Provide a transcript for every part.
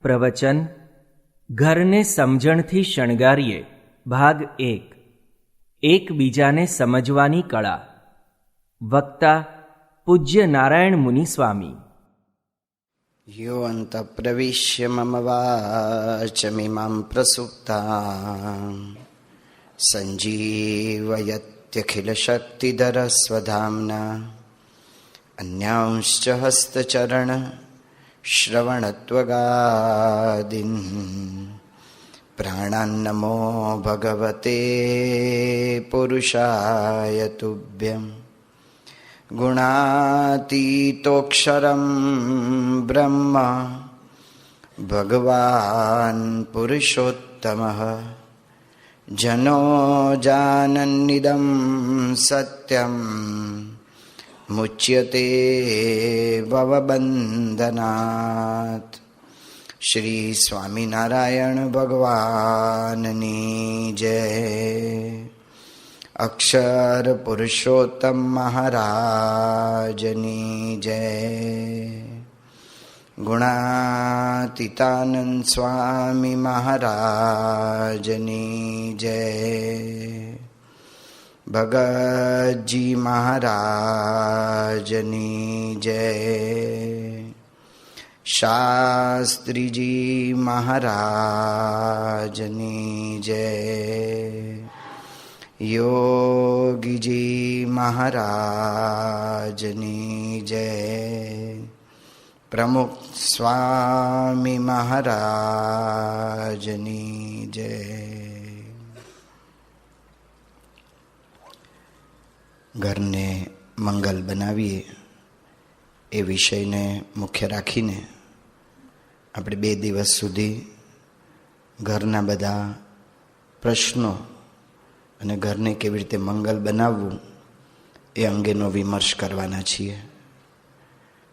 પ્રવચન ઘરને સમજણથી શણગારીએ ભાગ 1 એકબીજાને સમજવાની કળા. વક્તા પૂજ્ય નારાયણ મુનિ સ્વામી. યો અંતઃપ્રવિશ્ય મમ વાચમિમાં પ્રસુપ્તાં સંજીવયત્યખિલશક્તિધરસ્વધામ્ના અન્યાંશ્ચ હસ્તચરણ શ્રવણત્વગાદીન પ્રાણાન્નમો ભગવતે પુરુષાય તુભ્યં ગુણાતીતોક્ષરં બ્રહ્મ ભગવાન પુરુષોત્તમઃ જનો જાનન્નિદં સત્યં મુચ્યતે ભવબંધનાત. શ્રી સ્વામિનારાયણ ભગવાનની જય. અક્ષર પુરુષોત્તમ મહારાજની જય. ગુણાતીતાનંદ સ્વામી મહારાજની જય. ભગતજી મહારાજની જય. શાસ્ત્રીજી મહારાજની જય. યોગીજી મહારાજની જય. પ્રમુખ સ્વામી મહારાજની જય. ઘરને મંગલ બનાવીએ એ વિષયને મુખ્ય રાખીને આપણે 2 દિવસ સુધી ઘરના બધા પ્રશ્નો અને ઘરને કેવી રીતે મંગલ બનાવવું એ અંગેનો વિમર્શ કરવાના છીએ.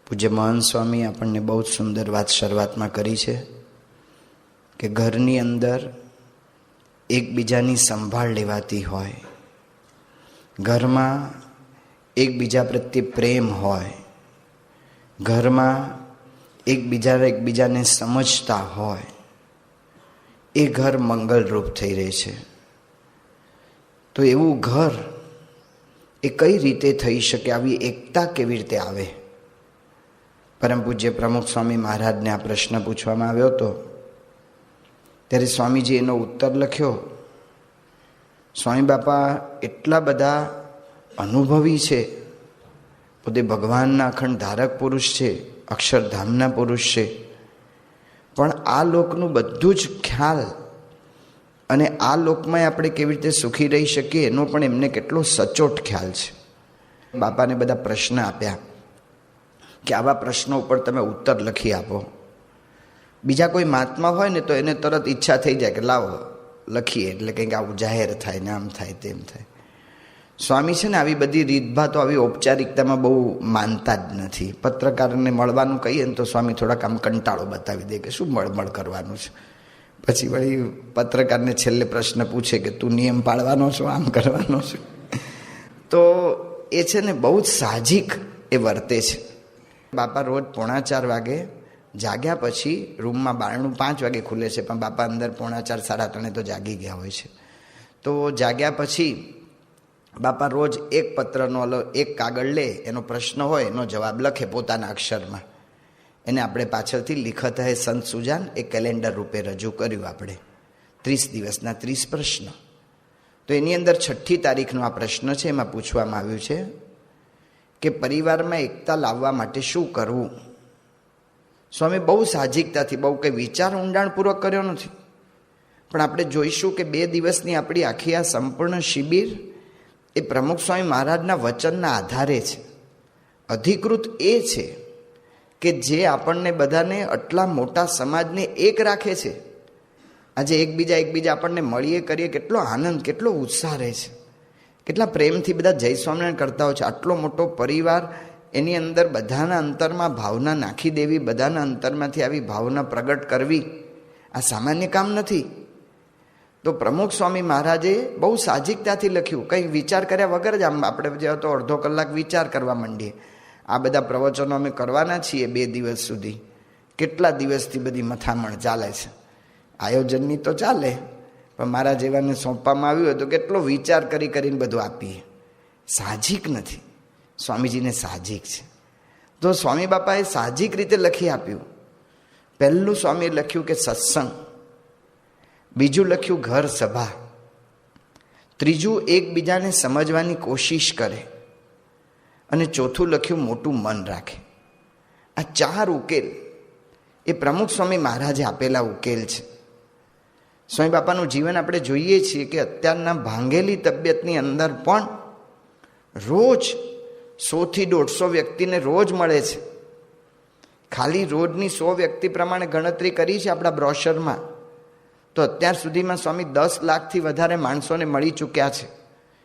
પૂજ્ય મહંત સ્વામી આપણને બહુ જ સુંદર વાત શરૂઆતમાં કરી છે કે ઘરની અંદર એકબીજાની સંભાળ લેવાતી હોય, ઘરમાં એકબીજા પ્રત્યે પ્રેમ હોય, ઘરમાં એકબીજાને સમજતા હોય, એ ઘર મંગલરૂપ થઈ રહે છે. તો એવું ઘર એ કઈ રીતે થઈ શકે? આવી એકતા કેવી રીતે આવે? પરમ પૂજ્ય પ્રમુખ સ્વામી મહારાજને આ પ્રશ્ન પૂછવામાં આવ્યો હતો ત્યારે સ્વામીજી એનો ઉત્તર લખ્યો. સ્વામી બાપા એટલા બધા અનુભવી છે, પોતે ભગવાનના અખંડ ધારક પુરુષ છે, અક્ષરધામના પુરુષ છે, પણ આ લોકનું બધું જ ખ્યાલ અને આ લોકમાં આપણે કેવી રીતે સુખી રહી શકીએ એનો પણ એમને કેટલો સચોટ ખ્યાલ છે. બાપાને બધા પ્રશ્ન આપ્યા કે આવા પ્રશ્નો ઉપર તમે ઉત્તર લખી આપો. બીજા કોઈ મહાત્મા હોય ને તો એને તરત ઈચ્છા થઈ જાય કે લાવો લખીએ, એટલે કંઈક આવું જાહેર થાય ને આમ થાય તેમ થાય. સ્વામી છે ને આવી બધી રીતભાતો, આવી ઔપચારિકતામાં બહુ માનતા જ નથી. પત્રકારને મળવાનું કહીએ ને તો સ્વામી થોડાક આમ કંટાળો બતાવી દે કે શું મળમળ કરવાનું છે. પછી વળી પત્રકારને છેલ્લે પ્રશ્ન પૂછે કે તું નિયમ પાળવાનો છો, આમ કરવાનો છો. તો એ છે ને બહુ જ સાહજિક એ વર્તે છે. બાપા રોજ 3:45 વાગે જાગ્યા પછી રૂમમાં બારણું 5 વાગે ખુલે છે, પણ બાપા અંદર 3:45 સાડા 3 તો જાગી ગયા હોય છે. તો જાગ્યા પછી બાપા રોજ એક પત્રનો એક કાગળ લે, એનો પ્રશ્ન હોય એનો જવાબ લખે પોતાના અક્ષરમાં. એને આપણે પાછળથી લિખત હે સંત સુજાન એ કેલેન્ડર રૂપે રજૂ કર્યું. આપણે 30 દિવસના 30 પ્રશ્ન. તો એની અંદર 6ઠ્ઠી તારીખનો આ પ્રશ્ન છે. એમાં પૂછવામાં આવ્યું છે કે પરિવારમાં એકતા લાવવા માટે શું કરવું? સ્વામી બહુ સાહજિકતાથી, બહુ કંઈ વિચાર ઊંડાણપૂર્વક કર્યો નથી, પણ આપણે જોઈશું કે 2 દિવસની આપણી આખી આ સંપૂર્ણ શિબિર એ પ્રમુખ સ્વામી મહારાજના વચનના આધારે છે. અધિકૃત એ છે કે જે આપણને બધાને આટલા મોટા સમાજને એક રાખે છે. આજે એકબીજા આપણને મળીએ કરીએ, કેટલો આનંદ, કેટલો ઉત્સાહ રહે છે, કેટલા પ્રેમથી બધા જય સ્વામિનારાયણ કરતા હોય છે. આટલો મોટો પરિવાર, એની અંદર બધાના અંતરમાં ભાવના નાખી દેવી, બધાના અંતરમાંથી આવી ભાવના પ્રગટ કરવી, આ સામાન્ય કામ નથી. તો પ્રમુખ સ્વામી મહારાજે બહુ સાહજિકતાથી લખ્યું, કંઈ વિચાર કર્યા વગર જ. આમ આપણે જેવા તો અડધો કલાક વિચાર કરવા માંડીએ. આ બધા પ્રવચનો અમે કરવાના છીએ 2 દિવસ સુધી, કેટલા દિવસથી બધી મથામણ ચાલે છે. આયોજનની તો ચાલે, પણ મારા જેવાને સોંપવામાં આવ્યું હોય તો કેટલો વિચાર કરીને બધું આપીએ. સાહજિક નથી, સ્વામીજીને સાહજિક છે. તો સ્વામી બાપાએ સાહજિક રીતે લખી આપ્યું. પહેલું સ્વામીએ લખ્યું કે સત્સંગ, બીજું લખ્યું ઘર સભા, ત્રીજું એકબીજાને સમજવાની કોશિશ કરે, અને ચોથું લખ્યું મોટું મન રાખે. આ 4 ઉકેલ એ પ્રમુખ સ્વામી મહારાજે આપેલા ઉકેલ છે. સ્વામી બાપાનું જીવન આપણે જોઈએ છીએ કે અત્યારના ભાંગેલી તબિયતની અંદર પણ રોજ 100 થી 150 વ્યક્તિને રોજ મળે છે. ખાલી રોજની 100 વ્યક્તિ પ્રમાણે ગણતરી કરી છે આપણા બ્રોશરમાં, તો અત્યાર સુધીમાં સ્વામી 10 લાખથી વધારે માણસોને મળી ચૂક્યા છે.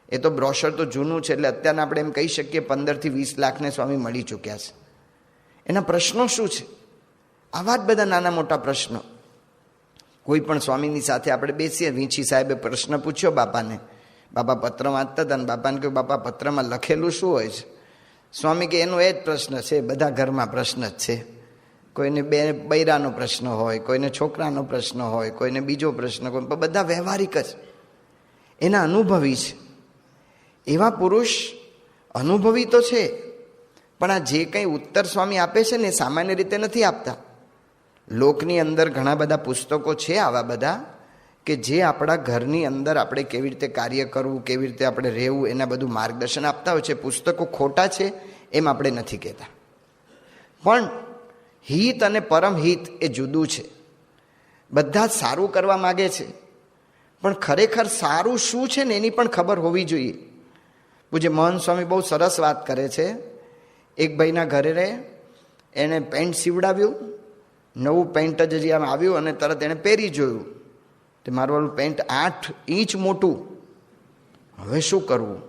એ તો બ્રોશર તો જૂનું છે, એટલે અત્યારના આપણે એમ કહી શકીએ 15 થી 20 લાખને સ્વામી મળી ચૂક્યા છે. એના પ્રશ્નો શું છે? આવા જ બધા નાના મોટા પ્રશ્નો. કોઈ પણ સ્વામીની સાથે આપણે બેસીએ, વીંછી સાહેબે પ્રશ્ન પૂછ્યો બાપાને, બાપા પત્ર વાંચતા હતા, અને બાપાને કહ્યું બાપા પત્રમાં લખેલું શું હોય છે? સ્વામી કે એનો એ જ પ્રશ્ન છે, બધા ઘરમાં પ્રશ્ન જ છે. કોઈને બૈરાનો પ્રશ્ન હોય, કોઈને છોકરાનો પ્રશ્ન હોય, કોઈને બીજો પ્રશ્ન, કોઈ બધા વ્યવહારિક જ. એના અનુભવી છે. એવા પુરુષ અનુભવી તો છે, પણ આ જે કંઈ ઉત્તર સ્વામી આપે છે ને એ સામાન્ય રીતે નથી આપતા. લોકની અંદર ઘણા બધા પુસ્તકો છે આવા બધા કે જે આપણા ઘરની અંદર આપણે કેવી રીતે કાર્ય કરવું, કેવી રીતે આપણે રહેવું, એના બધું માર્ગદર્શન આપતા હોય છે. પુસ્તકો ખોટા છે એમ આપણે નથી કહેતા, પણ હિત અને પરમહિત એ જુદું છે. બધા જ સારું કરવા માગે છે, પણ ખરેખર સારું શું છે ને એની પણ ખબર હોવી જોઈએ. પૂજ્ય મોહન સ્વામી બહુ સરસ વાત કરે છે. એક ભાઈના ઘરે રહે, એણે પેન્ટ સીવડાવ્યું, નવું પેન્ટ જ હજી આમ આવ્યું, અને તરત એણે પહેરી જોયું, તે મારું વાળું પેન્ટ 8 ઇંચ મોટું, હવે શું કરવું?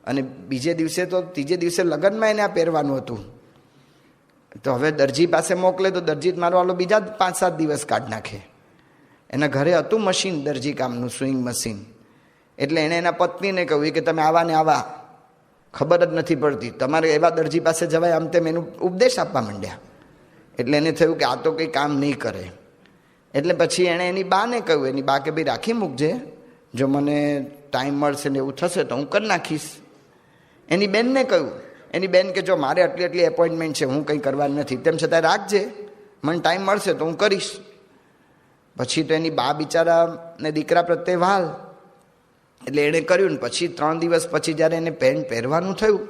અને બીજે દિવસે તો ત્રીજે દિવસે લગ્નમાં એને આ પહેરવાનું હતું, તો હવે દરજી પાસે મોકલે તો દરજી મારો વાળો બીજા 5-7 દિવસ કાઢ નાખે. એના ઘરે હતું મશીન, દરજી કામનું સ્વિંગ મશીન. એટલે એણે એના પત્નીને કહ્યું કે તમે આવા ને આવા, ખબર જ નથી પડતી, તમારે એવા દરજી પાસે જવાય, આમ તેમ એનું ઉપદેશ આપવા માંડ્યા. એટલે એને થયું કે આ તો કંઈ કામ નહીં કરે. એટલે પછી એણે એની બાને કહ્યું, એની બા કે ભાઈ રાખી મૂકજે, જો મને ટાઈમ મળશે ને એવું થશે તો હું કરી નાખીશ. એની બેનને કહ્યું, એની બેન કે જો મારે આટલી એપોઇન્ટમેન્ટ છે, હું કંઈ કરવાનું નથી, તેમ છતાં રાખજે, મને ટાઈમ મળશે તો હું કરીશ. પછી તો એની બા બિચારાને દીકરા પ્રત્યે વાલ, એટલે એણે કર્યું. ને પછી 3 દિવસ પછી જ્યારે એને પેન્ટ પહેરવાનું થયું,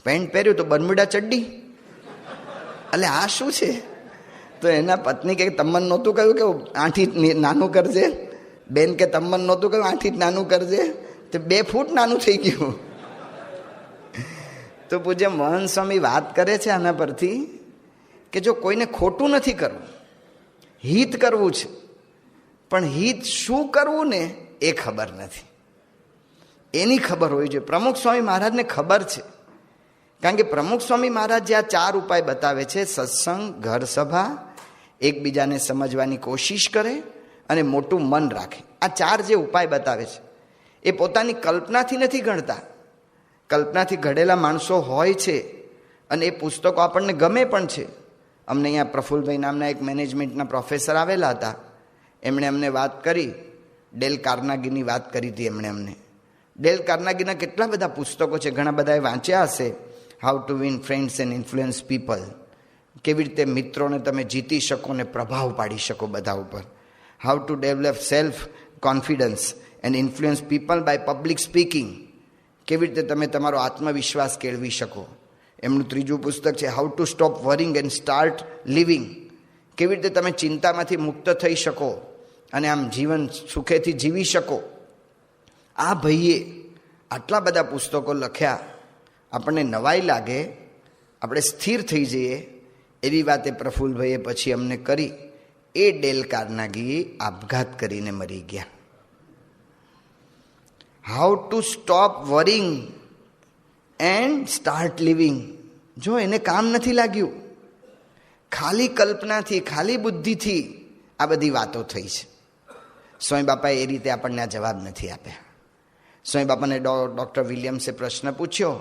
પેન્ટ પહેર્યું તો બરમુડા ચડ્ડી. એટલે આ શું છે? તો એના પત્ની કે તમને નહોતું કહ્યું કે 8 ઇંચ નાનું કરજે? બેન કે તમને નહોતું કહ્યું 8 ઇંચ નાનું કરજે? તો 2 ફૂટ નાનું થઈ ગયું. તો પૂજ્ય મોહન સ્વામી વાત કરે છે આના પરથી કે જો કોઈને ખોટું નથી કરવું, હિત કરવું છે, પણ હિત શું કરવું ને એ ખબર નથી. એની ખબર હોવી જોઈએ. પ્રમુખ સ્વામી મહારાજને ખબર છે, કારણ કે પ્રમુખ સ્વામી મહારાજ જે આ 4 ઉપાય બતાવે છે, સત્સંગ, ઘર સભા, એકબીજાને સમજવાની કોશિશ કરે અને મોટું મન રાખે, આ 4 જે ઉપાય બતાવે છે એ પોતાની કલ્પનાથી નથી ગણતા. કલ્પનાથી ઘડેલા માણસો હોય છે, અને એ પુસ્તકો આપણને ગમે પણ છે. અમને અહીંયા પ્રફુલભાઈ નામના એક મેનેજમેન્ટના પ્રોફેસર આવેલા હતા, એમણે અમને વાત કરી, ડેલ કાર્નાગીની વાત કરી હતી એમણે અમને. ડેલ કાર્નાગીના કેટલા બધા પુસ્તકો છે, ઘણા બધાએ વાંચ્યા હશે. How to win friends and influence people, કેવી રીતે મિત્રોને તમે જીતી શકો ને પ્રભાવ પાડી શકો બધા ઉપર. How to develop self confidence and influence people by public speaking, કેવી રીતે તમે તમારો આત્મવિશ્વાસ કેળવી શકો. એમનું 3જું પુસ્તક છે how to stop worrying and start living, કેવી રીતે તમે ચિંતામાંથી મુક્ત થઈ શકો અને આમ જીવન સુખેથી જીવી શકો. આ ભાઈએ આટલા બધા પુસ્તકો લખ્યા, આપણને નવાઈ લાગે, આપણે સ્થિર થઈ જઈએ એવી વાતે પ્રફુલ્લભાઈએ પછી અમને કરી. એ ડેલ કાર્નાગી આપઘાત કરીને મરી ગયા. How to stop worrying and start living, જો એને કામ નથી લાગ્યું, ખાલી કલ્પનાથી, ખાલી બુદ્ધિથી આ બધી વાતો થઈ છે. સ્વામી બાપાએ એ રીતે આપણને આ જવાબ નથી આપ્યા. સ્વામી બાપાને ડૉક્ટર વિલિયમ્સે પ્રશ્ન પૂછ્યો,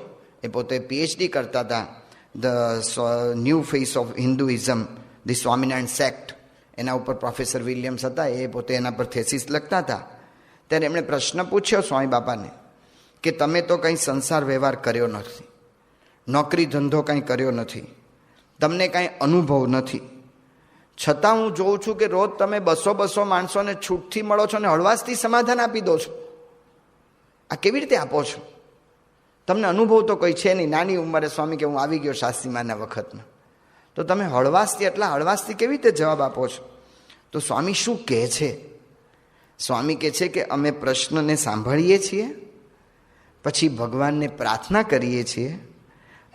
એ પોતે PhD કરતા હતા, the new face of Hinduism, the Swaminarayan sect, એના ઉપર પ્રોફેસર વિલિયમ્સ હતા, એ પોતે એના પર થેસિસ લખતા હતા. ત્યારે એમણે પ્રશ્ન પૂછ્યો સ્વામી બાપાને કે તમે તો કંઈ સંસાર વ્યવહાર કર્યો નથી, નોકરી ધંધો કંઈ કર્યો નથી, તમને કાંઈ અનુભવ નથી, છતાં હું જોઉં છું કે રોજ તમે 200 માણસોને છૂટથી મળો છો અને હળવાશથી સમાધાન આપી દો છો. આ કેવી રીતે આપો છો? તમને અનુભવ તો કોઈ છે નહીં. નાની ઉંમરે સ્વામી કે હું આવી ગયો શાસ્ત્રીમાના વખતમાં, તો તમે હળવાશથી, એટલા હળવાશથી કેવી રીતે જવાબ આપો છો? તો સ્વામી શું કહે છે? સ્વામી કહે છે કે અમે પ્રશ્નને સાંભળીએ છીએ, પછી ભગવાનને પ્રાર્થના કરીએ છીએ,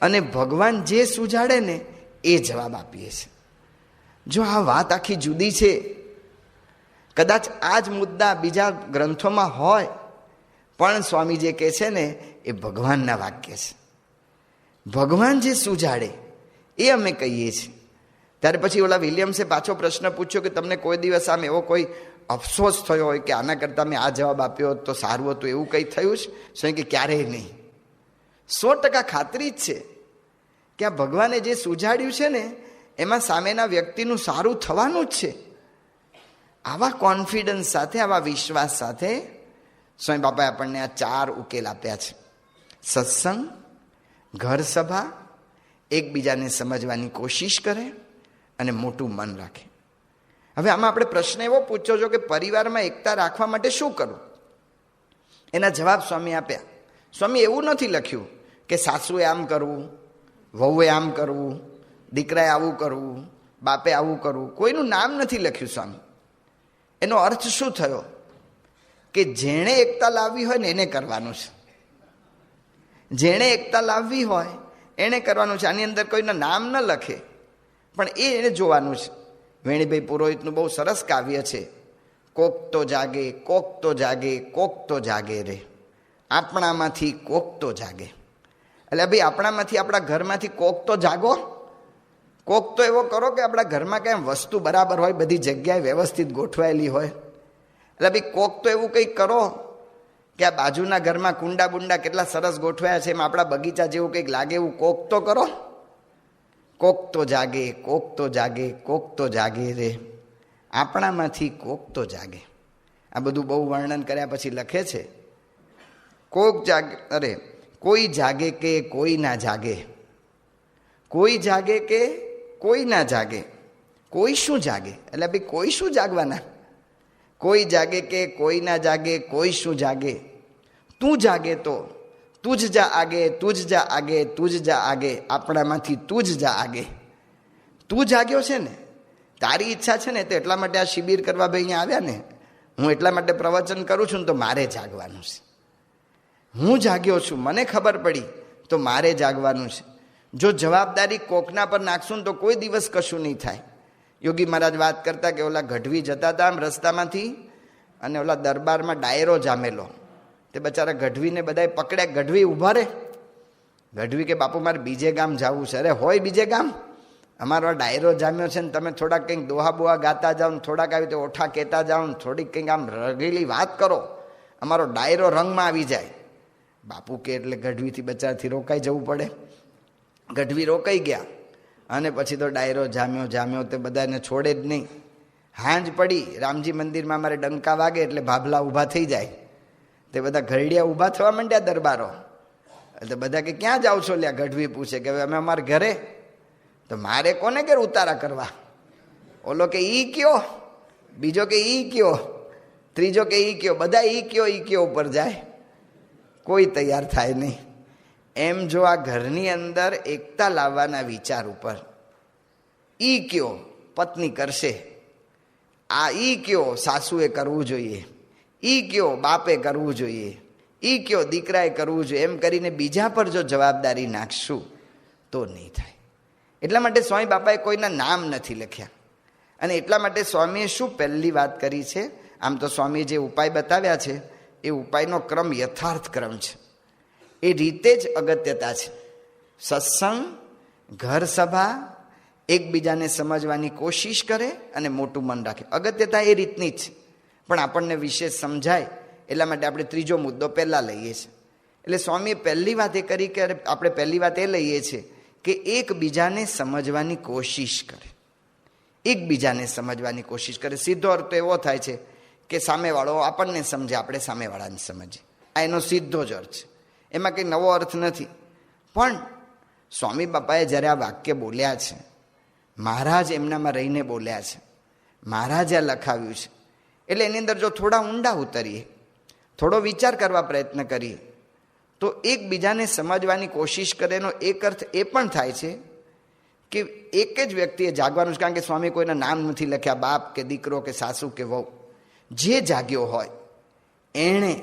અને ભગવાન જે સુજાડે ને એ જવાબ આપીએ છીએ. જો આ વાત આખી જુદી છે, કદાચ આ જ મુદ્દા બીજા ગ્રંથોમાં હોય, પણ સ્વામી જે કહે છે ને એ ભગવાનના વાક્ય છે. ભગવાન જે સુજાડે એ અમે કહીએ છીએ. ત્યારે પછી ઓલા વિલિયમ્સે પાછો પ્રશ્ન પૂછ્યો કે તમને કોઈ દિવસ આમ એવો કોઈ અફસોસ થયો હોય કે આના કરતાં મેં આ જવાબ આપ્યો તો સારું હતું, એવું કંઈ થયું છે? સ્વામી કે ક્યારેય નહીં. 100% ખાતરી જ છે કે આ ભગવાને જે સુજાડ્યું છે ને એમાં સામેના વ્યક્તિનું સારું થવાનું જ છે. આવા કોન્ફિડન્સ સાથે, આવા વિશ્વાસ સાથે સ્વામી બાપાએ આપણને આ 4 ઉકેલ આપ્યા છે. સત્સંગ, ઘર સભા, એકબીજાને સમજવાની કોશિશ કરે અને મોટું મન રાખે. હવે આમાં આપણે પ્રશ્ન એવો પૂછ્યો છો કે પરિવારમાં એકતા રાખવા માટે શું કરવું? એના જવાબ સ્વામી આપ્યા. સ્વામી એવું નથી લખ્યું કે સાસુએ આમ કરવું, વહુએ આમ કરવું, દીકરાએ આવું કરવું, બાપે આવું કરવું. કોઈનું નામ નથી લખ્યું સ્વામી. એનો અર્થ શું થયો? કે જેણે એકતા લાવવી હોય ને એને કરવાનું છે. જેણે એકતા લાવવી હોય એને કરવાનું છે. આની અંદર કોઈના નામ ન લખે, પણ એને જોવાનું છે. વેણીભાઈ પુરોહિતનું બહુ સરસ કાવ્ય છે, કોક તો જાગે, કોક તો જાગે, કોક તો જાગે રે, આપણામાંથી કોક તો જાગે. એટલે ભાઈ આપણામાંથી, આપણા ઘરમાંથી કોક તો જાગો. કોક તો એવો કરો કે આપણા ઘરમાં કાંઈ વસ્તુ બરાબર હોય, બધી જગ્યાએ વ્યવસ્થિત ગોઠવાયેલી હોય. એટલે ભાઈ કોક તો એવું કંઈક કરો કે આ બાજુના ઘરમાં કુંડા બુંડા કેટલા સરસ ગોઠવાયા છે, એમાં આપણા બગીચા જેવું કંઈક લાગે, એવું કોક તો કરો. કોક તો જાગે, કોક તો જાગે, કોક તો જાગે રે, આપણામાંથી કોક તો જાગે. આ બધું બહુ વર્ણન કર્યા પછી લખે છે, કોક જાગે, અરે કોઈ જાગે કે કોઈ ના જાગે, કોઈ જાગે કે કોઈ ના જાગે, કોઈ શું જાગે? એટલે ભાઈ કોઈ શું જાગવાના? કોઈ જાગે કે કોઈ ના જાગે, કોઈ શું જાગે? તું જાગે તો તું જ જા આગે, તું જ જા આગે, તું જ જા આગે, આપણામાંથી તું જ જા આગે. તું જાગ્યો છે ને, તારી ઈચ્છા છે ને, તો એટલા માટે આ શિબિર કરવા ભાઈ અહીંયા આવ્યા ને, હું એટલા માટે પ્રવચન કરું છું ને, તો મારે જાગવાનું છે. હું જાગ્યો છું, મને ખબર પડી, તો મારે જાગવાનું છે. જો જવાબદારી કોકના પર નાખશું ને તો કોઈ દિવસ કશું નહીં થાય. યોગી મહારાજ વાત કરતા કે ઓલા ગઢવી જતા હતા આમ રસ્તામાંથી, અને ઓલા દરબારમાં ડાયરો જામેલો. તે બચારા ગઢવીને બધાએ પકડ્યા. ગઢવી ઊભા રે. ગઢવી કે બાપુ મારે બીજે ગામ જવું છે. અરે હોય બીજે ગામ, અમારો ડાયરો જામ્યો છે ને તમે થોડાક કંઈક દોહા બોહા ગાતા જાઓ ને થોડાક આવી રીતે ઓઠા કહેતા જાઓ ને થોડીક કંઈક આમ રગેલી વાત કરો, અમારો ડાયરો રંગમાં આવી જાય. બાપુ કે એટલે ગઢવીથી બચારાથી રોકાઈ જવું પડે. ગઢવી રોકાઈ ગયા અને પછી તો ડાયરો જામ્યો તે બધાને છોડે જ નહીં. હાંજ પડી, રામજી મંદિરમાં અમારે ડંકા વાગે એટલે ભાભલા ઊભા થઈ જાય. તે બધા ઘરડિયા ઊભા થવા માંડ્યા દરબારો. એટલે બધા કે ક્યાં જાઓ છો? લ્યા ગઢવી પૂછે કે હવે અમે અમારા ઘરે. તો મારે કોને ઘેર ઉતારા કરવા? ઓલો કે ઈ કયો, બીજો કે ઈ કયો, ત્રીજો કે ઈ કયો, બધા ઈ કયો ઉપર જાય, કોઈ તૈયાર થાય નહીં. એમ જો આ ઘરની અંદર એકતા લાવવાના વિચાર ઉપર ઈ કયો પત્ની કરશે, આ ઈ કયો સાસુએ કરવું જોઈએ, ઈ કયો બાપે કરવું જોઈએ, ઈ કયો દીકરાએ કરવું જોઈએ, એમ કરીને બીજા પર જો જવાબદારી નાખશું તો નહીં થાય. એટલા માટે સ્વામી બાપાએ કોઈના નામ નથી લખ્યા. અને એટલા માટે સ્વામીએ શું પહેલી વાત કરી છે? આમ તો સ્વામીએ જે ઉપાય બતાવ્યા છે એ ઉપાયનો ક્રમ યથાર્થ ક્રમ છે. એ રીતે જ અગત્યતા છે. સત્સંગ, ઘર સભા, એકબીજાને સમજવાની કોશિશ કરે અને મોટું મન રાખે. અગત્યતા એ રીતની જ છે, પણ આપણને વિશેષ સમજાય એટલા માટે આપણે ત્રીજો મુદ્દો પહેલાં લઈએ છીએ. એટલે સ્વામીએ પહેલી વાત એ કરી કે આપણે પહેલી વાત એ લઈએ છીએ કે એકબીજાને સમજવાની કોશિશ કરે. એકબીજાને સમજવાની કોશિશ કરે. સીધો અર્થ તો એવો થાય છે કે સામેવાળો આપણને સમજે, આપણે સામેવાળાને સમજીએ. આ એનો સીધો જ અર્થ છે, એમાં કંઈ નવો અર્થ નથી. પણ સ્વામી બાપાએ જ્યારે આ વાક્ય બોલ્યા છે, મહારાજ એમનામાં રહીને બોલ્યા છે, મહારાજે આ લખાવ્યું છે, એટલે એની અંદર જો થોડા ઊંડા ઉતરીએ, થોડો વિચાર કરવા પ્રયત્ન કરીએ, તો એકબીજાને સમજવાની કોશિશ કરે. એનો એક અર્થ એ પણ થાય છે કે એક જ વ્યક્તિએ જાગવાનું છે. કારણ કે સ્વામી કોઈના નામ નથી લખ્યા, બાપ કે દીકરો કે સાસુ કે વહુ, જે જાગ્યો હોય એણે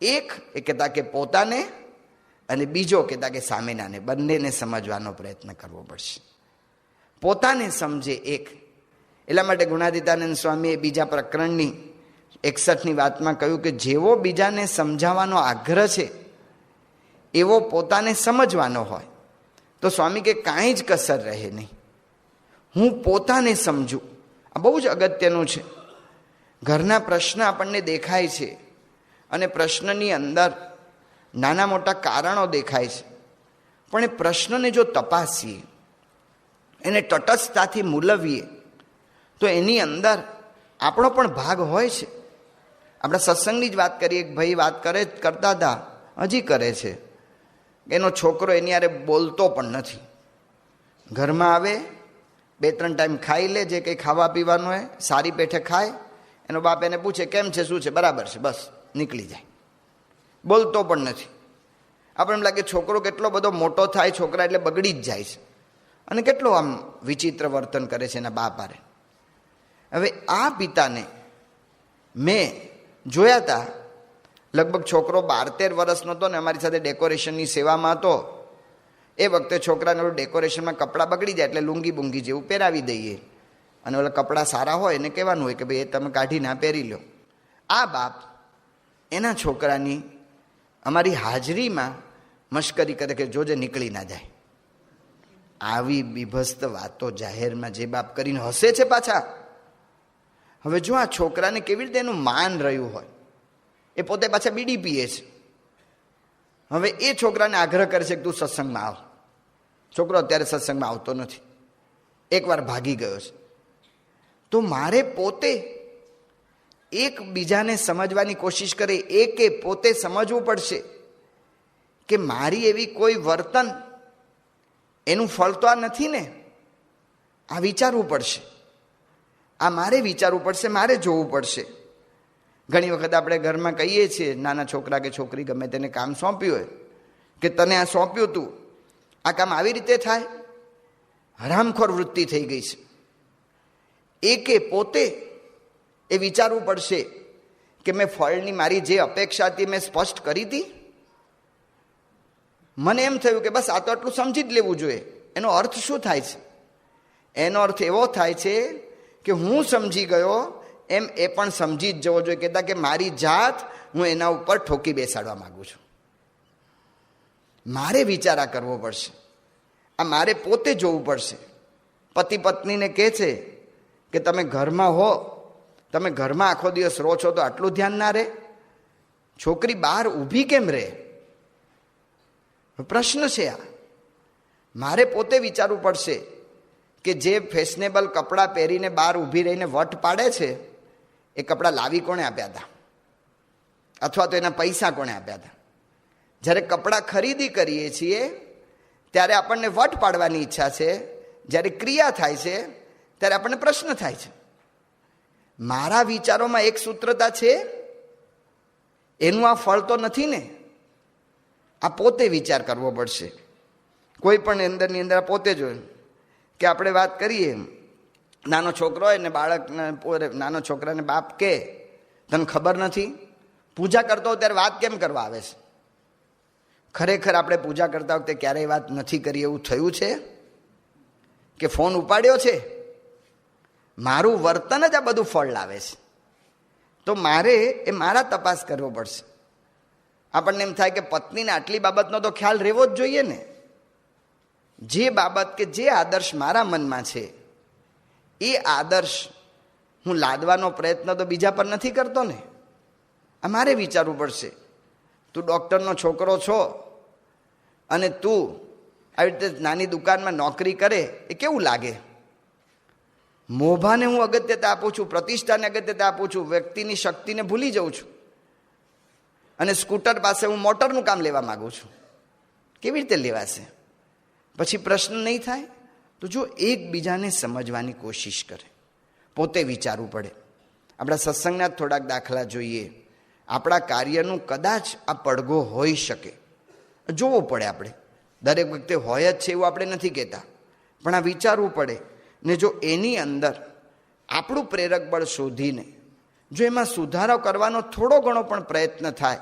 એક એ કહેતા કે પોતાને અને બીજો કહેતા કે સામેનાને, બંનેને સમજવાનો પ્રયત્ન કરવો પડશે. પોતાને સમજે એક. એટલા માટે ગુણાતીતાનંદ સ્વામીએ બીજા પ્રકરણની 61ની વાતમાં કહ્યું કે જેવો બીજાને સમજાવવાનો આગ્રહ છે એવો પોતાને સમજવાનો હોય તો સ્વામી કે કાંઈ જ કસર રહે નહીં. હું પોતાને સમજું, આ બહુ જ અગત્યનું છે. ઘરના પ્રશ્ન આપણને દેખાય છે અને પ્રશ્નની અંદર નાના મોટા કારણો દેખાય છે, પણ એ પ્રશ્નને જો તપાસીએ, એને તટસ્થતાથી મૂલવીએ, તો એની અંદર આપણો પણ ભાગ હોય છે. આપણા સત્સંગની જ વાત કરીએ, એક ભાઈ વાત કરતા હતા, હજી કરે છે. એનો છોકરો એની યારે બોલતો પણ નથી. ઘરમાં આવે, 2-3 ટાઈમ ખાઈ લે, જે કંઈ ખાવા પીવાનું હોય સારી પેઠે ખાય. એનો બાપ એને પૂછે કેમ છે, શું છે, બરાબર છે, બસ નીકળી જાય. બોલતો પણ નથી. આપણે એમ લાગે છોકરો કેટલો બધો મોટો થાય, છોકરા એટલે બગડી જ જાય છે, અને કેટલો આમ વિચિત્ર વર્તન કરે છે એના બાપ હારે. હવે આ પિતાને મેં જોયા હતા, લગભગ છોકરો 12-13 વર્ષનો હતો ને અમારી સાથે ડેકોરેશનની સેવામાં હતો. એ વખતે છોકરાને ડેકોરેશનમાં કપડાં બગડી જાય એટલે લુંગી બુંગી જેવું પહેરાવી દઈએ, અને ઓલા કપડાં સારા હોય એને કહેવાનું હોય કે ભાઈ એ તમે કાઢીને પહેરી લો. આ બાપ એના છોકરાની અમારી હાજરીમાં મશ્કરી કરે કે જોજે નીકળી ના જાય. આવી બીભસ્ત વાતો જાહેરમાં જે બાપ કરીને હસે છે પાછા. હવે જો આ છોકરાને કેવી રીતે એનું માન રહ્યું હોય, એ પોતે પાછા બીડી પીએ છે. હવે એ છોકરાને આગ્રહ કરે છે કે તું સત્સંગમાં આવ. છોકરો અત્યારે સત્સંગમાં આવતો નથી, એકવાર ભાગી ગયો છે. તો મારે પોતે એકબીજાને સમજવાની કોશિશ કરે, એકે પોતે સમજવું પડશે કે મારી એવી કોઈ વર્તન એનું ફળ તો આ નથી ને. આ વિચારવું પડશે, આ મારે વિચારવું પડશે, મારે જોવું પડશે. ઘણી વખત આપણે ઘરમાં કહીએ છીએ, નાના છોકરા કે છોકરી ગમે તેને કામ સોંપ્યું હોય કે તને આ સોંપ્યું તું, આ કામ આવી રીતે થાય. હરામખોર વૃત્તિ થઈ ગઈ છે. એકે પોતે એ વિચારવું પડશે કે મેં ફળની મારી જે અપેક્ષા હતી મેં સ્પષ્ટ કરી હતી. મને એમ થયું કે બસ આ તો આટલું સમજી જ લેવું જોઈએ. એનો અર્થ શું થાય છે? એનો અર્થ એવો થાય છે કે હું સમજી ગયો એમ એ પણ સમજી જ જવો જોઈએ. કહેતા કે મારી જાત હું એના ઉપર ઠોકી બેસાડવા માંગુ છું. મારે વિચાર આ કરવો પડશે, આ મારે પોતે જોવું પડશે. પતિ પત્નીને કહે છે કે તમે ઘરમાં હો, તમે ઘરમાં આખો દિવસ રહો છો તો આટલું ધ્યાન ના રહે? છોકરી બહાર ઊભી કેમ રહે? પ્રશ્ન છે આ. મારે પોતે વિચારવું પડશે કે જે ફેશનેબલ કપડાં પહેરીને બહાર ઊભી રહીને વટ પાડે છે, એ કપડાં લાવી કોણે આપ્યા હતા, અથવા તો એના પૈસા કોણે આપ્યા હતા? જ્યારે કપડાં ખરીદી કરીએ છીએ ત્યારે આપણને વટ પાડવાની ઈચ્છા છે, જ્યારે ક્રિયા થાય છે ત્યારે આપણને પ્રશ્ન થાય છે. મારા વિચારોમાં એક સૂત્રતા છે, એનું આ ફળ તો નથી ને. આ પોતે વિચાર કરવો પડશે. કોઈ પણ અંદરની અંદર પોતે જોયું કે આપણે વાત કરીએ, નાનો છોકરો હોય ને બાળકને, નાનો છોકરાને બાપ કે તને ખબર નથી, પૂજા કરતો હોય ત્યારે વાત કેમ કરવા આવે છે? ખરેખર આપણે પૂજા કરતા વખતે ક્યારેય વાત નથી કરી એવું થયું છે કે ફોન ઉપાડ્યો છે? મારું વર્તન જ આ બધું ફળ લાવે છે. તો મારે એ મારા તપાસ કરવો પડશે. આપણને એમ થાય કે પત્નીને આટલી બાબતનો તો ખ્યાલ રહેવો જ જોઈએ ને. જે બાબત કે જે આદર્શ મારા મનમાં છે એ આદર્શ હું લાદવાનો પ્રયત્ન તો બીજા પર નથી કરતો ને. આ મારે વિચારવું પડશે. તું ડૉક્ટરનો છોકરો છો અને તું આવી રીતે નાની દુકાનમાં નોકરી કરે, એ કેવું લાગે? મોભાને હું અગત્યતા આપું છું, પ્રતિષ્ઠાને અગત્યતા આપું છું, વ્યક્તિની શક્તિને ભૂલી જાઉં છું, અને સ્કૂટર પાસે હું મોટરનું કામ લેવા માગું છું. કેવી રીતે લેવાશે? પછી પ્રશ્ન નહીં થાય? તો જો એકબીજાને સમજવાની કોશિશ કરે, પોતે વિચારવું પડે. આપણા સત્સંગના થોડાક દાખલા જોઈએ. આપણા કાર્યનું કદાચ આ પડઘો હોઈ શકે, જોવો પડે. આપણે દરેક વખતે હોય જ છે એવું આપણે નથી કહેતા, પણ આ વિચારવું પડે. ને જો એની અંદર આપણું પ્રેરક બળ શોધીને જો એમાં સુધારો કરવાનો થોડો ઘણો પણ પ્રયત્ન થાય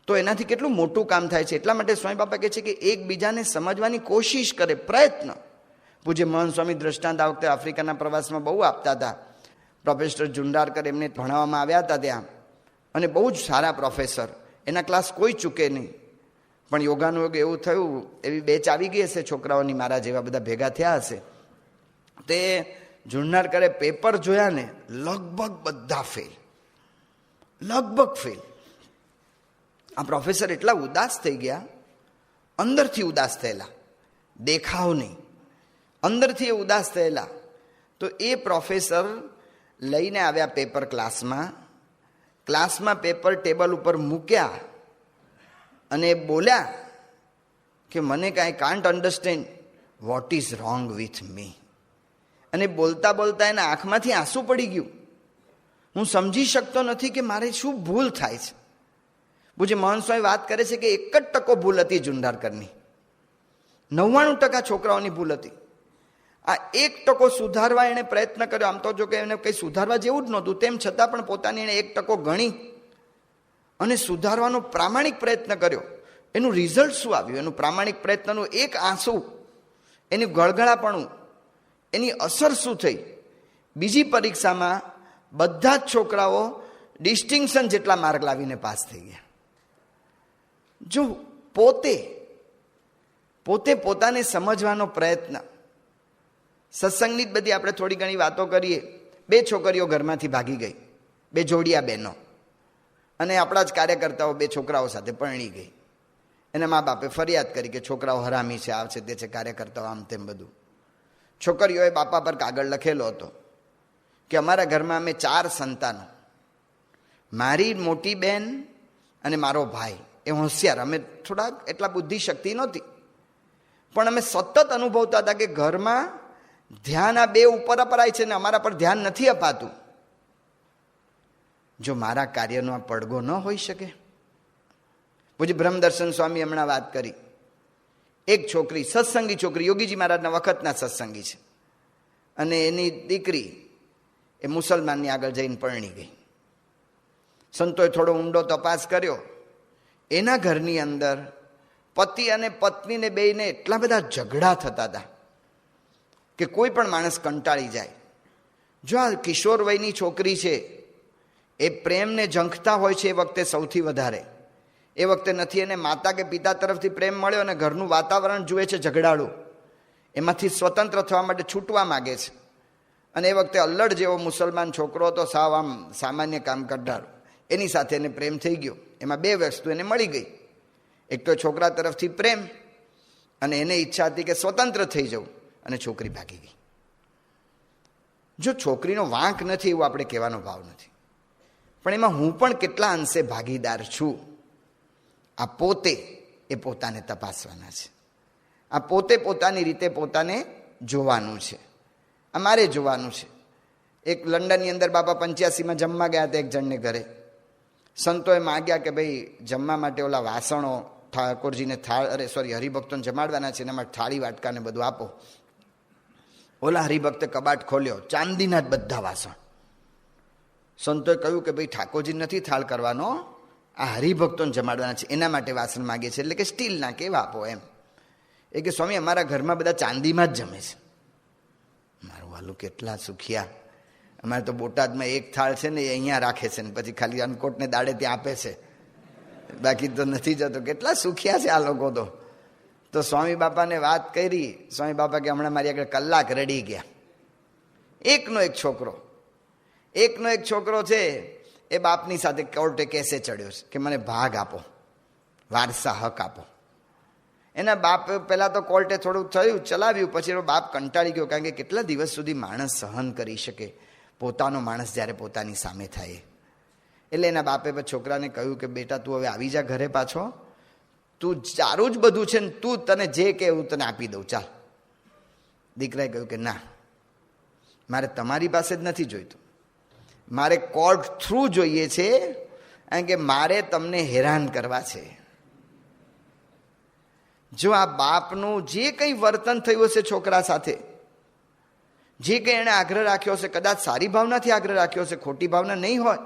તો એનાથી કેટલું મોટું કામ થાય છે. એટલા માટે સ્વામી બાપા કહે છે કે એકબીજાને સમજવાની કોશિશ કરે, પ્રયત્ન. પૂજ્ય મહંત સ્વામી દ્રષ્ટાંત આ વખતે આફ્રિકાના પ્રવાસમાં બહુ આપતા હતા. પ્રોફેસર જુંડારકર એમને ભણાવવામાં આવ્યા હતા ત્યાં, અને બહુ જ સારા પ્રોફેસર, એના ક્લાસ કોઈ ચૂકે નહીં. પણ યોગાનું યોગ એવું થયું, એવી બેચ આવી ગઈ હશે છોકરાઓની, મારા જેવા બધા ભેગા થયા હશે. તે જુંડારકરે પેપર જોયા ને, લગભગ બધા ફેલ, લગભગ ફેલ. આ પ્રોફેસર એટલા ઉદાસ થઈ ગયા, અંદરથી ઉદાસ થયેલા, દેખાવ નહીં, અંદરથી એ ઉદાસ થયેલા. તો એ પ્રોફેસર લઈને આવ્યા પેપર ક્લાસમાં પેપર ટેબલ ઉપર મૂક્યા અને બોલ્યા કે મને કાંઈ can't understand what is wrong with me. અને બોલતા બોલતા એના આંખમાંથી આંસુ પડી ગયું. હું સમજી શકતો નથી કે મારે શું ભૂલ થાય છે. પૂજ્ય મહંત સ્વામી વાત કરે છે કે 1% ભૂલ હતી જુંડારકરની, 99% છોકરાઓની ભૂલ હતી. આ 1% સુધારવા એણે પ્રયત્ન કર્યો. આમ તો જો કે એને કંઈ સુધારવા જેવું જ નહોતું, તેમ છતાં પણ પોતાની એણે 1% ગણી અને સુધારવાનો પ્રામાણિક પ્રયત્ન કર્યો. એનું રિઝલ્ટ શું આવ્યું? એનું પ્રામાણિક પ્રયત્નનું એક આંસુ, એનું ગળગળાપણું, એની અસર શું થઈ? બીજી પરીક્ષામાં બધા જ છોકરાઓ ડિસ્ટિંક્શન જેટલા માર્ક લાવીને પાસ થઈ ગયા. જો પોતે પોતાને સમજવાનો પ્રયત્ન. સત્સંગની જ બધી આપણે થોડી ઘણી વાતો કરીએ. 2 છોકરીઓ ઘરમાંથી ભાગી ગઈ, 2 જોડિયા બહેનો, અને આપણા જ કાર્યકર્તાઓ 2 છોકરાઓ સાથે પરણી ગઈ. એના મા બાપે ફરિયાદ કરી કે છોકરાઓ હરામી છે, આ છે, તે છે, કાર્યકર્તાઓ આમ તેમ બધું. છોકરીઓએ બાપા પર કાગળ લખેલો હતો કે અમારા ઘરમાં અમે 4 સંતાનો, મારી મોટી બહેન અને મારો ભાઈ. એ હોશિયાર, અમે થોડાક એટલા બુદ્ધિ શક્તિ નહોતી, પણ અમે સતત અનુભવતા હતા કે ઘરમાં ધ્યાન આ 2 ઉપર અપાય છે ને અમારા પર ધ્યાન નથી અપાતું. જો મારા કાર્યનો આ પડઘો ન હોઈ શકે. પૂજ્ય બ્રહ્મદર્શન સ્વામી હમણાં વાત કરી, એક છોકરી, સત્સંગી છોકરી, યોગીજી મહારાજના વખતના સત્સંગી છે, અને એની દીકરી એ મુસલમાનની આગળ જઈને પરણી ગઈ. સંતોએ થોડો ઊંડો તપાસ કર્યો. એના ઘરની અંદર પતિ અને પત્નીને બેયને એટલા બધા ઝઘડા થતા હતા કે કોઈ પણ માણસ કંટાળી જાય. જો આ કિશોર વયની છોકરી છે, એ પ્રેમને ઝંખતા હોય છે એ વખતે સૌથી વધારે. એ વખતે નથી એને માતા કે પિતા તરફથી પ્રેમ મળ્યો અને ઘરનું વાતાવરણ જુએ છે ઝઘડાળું, એમાંથી સ્વતંત્ર થવા માટે છૂટવા માગે છે. અને એ વખતે અલ્લડ જેવો મુસલમાન છોકરો હતો, સાવ આમ સામાન્ય કામ કરનારો, એની સાથે એને પ્રેમ થઈ ગયો. એમાં 2 વસ્તુ એને મળી ગઈ. એક તો છોકરા તરફથી પ્રેમ, અને એને ઈચ્છા હતી કે સ્વતંત્ર થઈ જવું, અને છોકરી ભાગી ગઈ. જો છોકરીનો વાંક નથી એવું આપણે કહેવાનો ભાવ નથી, પણ એમાં હું પણ કેટલા અંશે ભાગીદાર છું, આ પોતે એ પોતાને તપાસવાના છે. આ પોતે પોતાની રીતે પોતાને જોવાનું છે. આ મારે જોવાનું છે. એક લંડનની અંદર બાપા 85માં જમવા ગયા હતા એક જણને ઘરે. સંતોએ માગ્યા કે ભાઈ જમવા માટે ઓલા વાસણો ઠાકોરજીને હરિભક્તોને જમાડવાના છે, એના માટે થાળી વાટકાને બધું આપો. ઓલા હરિભક્તે કબાટ ખોલ્યો, ચાંદીના જ બધા વાસણ. સંતોએ કહ્યું કે ભાઈ ઠાકોરજી નથી થાળ કરવાનો, આ હરિભક્તોને જમાડવાના છે, એના માટે વાસણ માગે છે, એટલે કે સ્ટીલના કેવા આપો એમ. એ કે સ્વામી અમારા ઘરમાં બધા ચાંદીમાં જ જમે છે. મારું વાલું કેટલા સુખિયા. અમારે તો બોટાદમાં એક થાળ છે ને એ અહીંયા રાખે છે ને પછી ખાલી અનકોટને દાડે ત્યાં આપે છે, બાકી તો નથી જતો. કેટલા સુખિયા છે આ લોકો તો. તો સ્વામી બાપાને વાત કરી. સ્વામી બાપા કે હમણાં મારી આગળ કલાક રડી ગયા. એકનો એક છોકરો છે એ બાપની સાથે કોર્ટે કેસે ચડ્યો છે કે મને ભાગ આપો, વારસા હક આપો. એના બાપ પહેલાં તો કોર્ટે થોડુંક થયું, ચલાવ્યું, પછી એનો બાપ કંટાળી ગયો, કારણ કે કેટલા દિવસ સુધી માણસ સહન કરી શકે પોતાનો માણસ જ્યારે પોતાની સામે થાય. એટલે એના બાપે છોકરાને કહ્યું કે બેટા તું હવે આવી જા ઘરે પાછો, તું ચારું જ બધું છે ને, તું તને જે કે હું તને આપી દઉં, ચાલ. દીકરાએ કહ્યું કે ના, મારે તમારી પાસે જ નથી જોઈતું, મારે કોર્ટ થ્રુ જોઈએ છે, કારણ કે મારે તમને હેરાન કરવા છે. જો આ બાપનું જે કંઈ વર્તન થયું હશે છોકરા સાથે, જે કંઈ એણે આગ્રહ રાખ્યો હશે, કદાચ સારી ભાવનાથી આગ્રહ રાખ્યો હશે, ખોટી ભાવના નહીં હોય,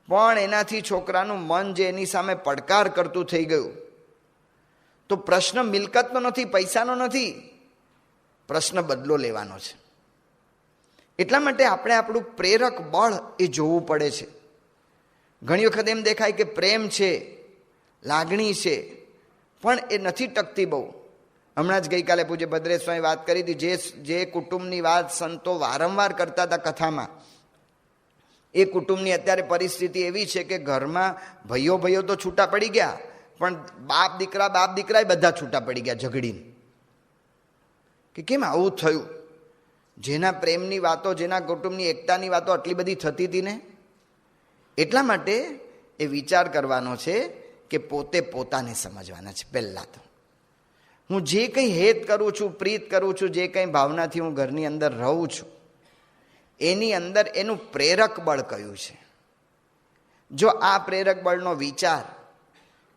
પણ એનાથી છોકરાનું મન જે એની સામે પડકાર કરતું થઈ ગયું. તો પ્રશ્ન મિલકતનો નથી, પૈસાનો નથી, પ્રશ્ન બદલો લેવાનો છે. એટલા માટે આપણે આપણું પ્રેરક બળ એ જોવું પડે છે. ઘણી વખત એમ દેખાય કે પ્રેમ છે, લાગણી છે, પણ એ નથી ટકતી બહુ. હમણાં જ ગઈકાલે પૂજ્ય ભદ્રેશ સ્વામી વાત કરી હતી, જે કુટુંબની વાત સંતો વારંવાર કરતા હતા કથામાં, એ કુટુંબની અત્યારે પરિસ્થિતિ એવી છે કે ઘરમાં ભાઈઓ તો છૂટા પડી ગયા, પણ બાપ દીકરા બધા છૂટા પડી ગયા ઝઘડીને. કે કેમ આવું થયું? જેના પ્રેમની વાતો, જેના કુટુંબની એકતાની વાતો આટલી બધી થતી હતી ને. એટલા માટે એ વિચાર કરવાનો છે કે પોતે પોતાને સમજવાના છે. પહેલાં તો હું જે કંઈ હેત કરું છું, પ્રીત કરું છું, જે કંઈ ભાવનાથી હું ઘરની અંદર રહું છું, એની અંદર એનું પ્રેરક બળ કયું છે. જો આ પ્રેરક બળનો વિચાર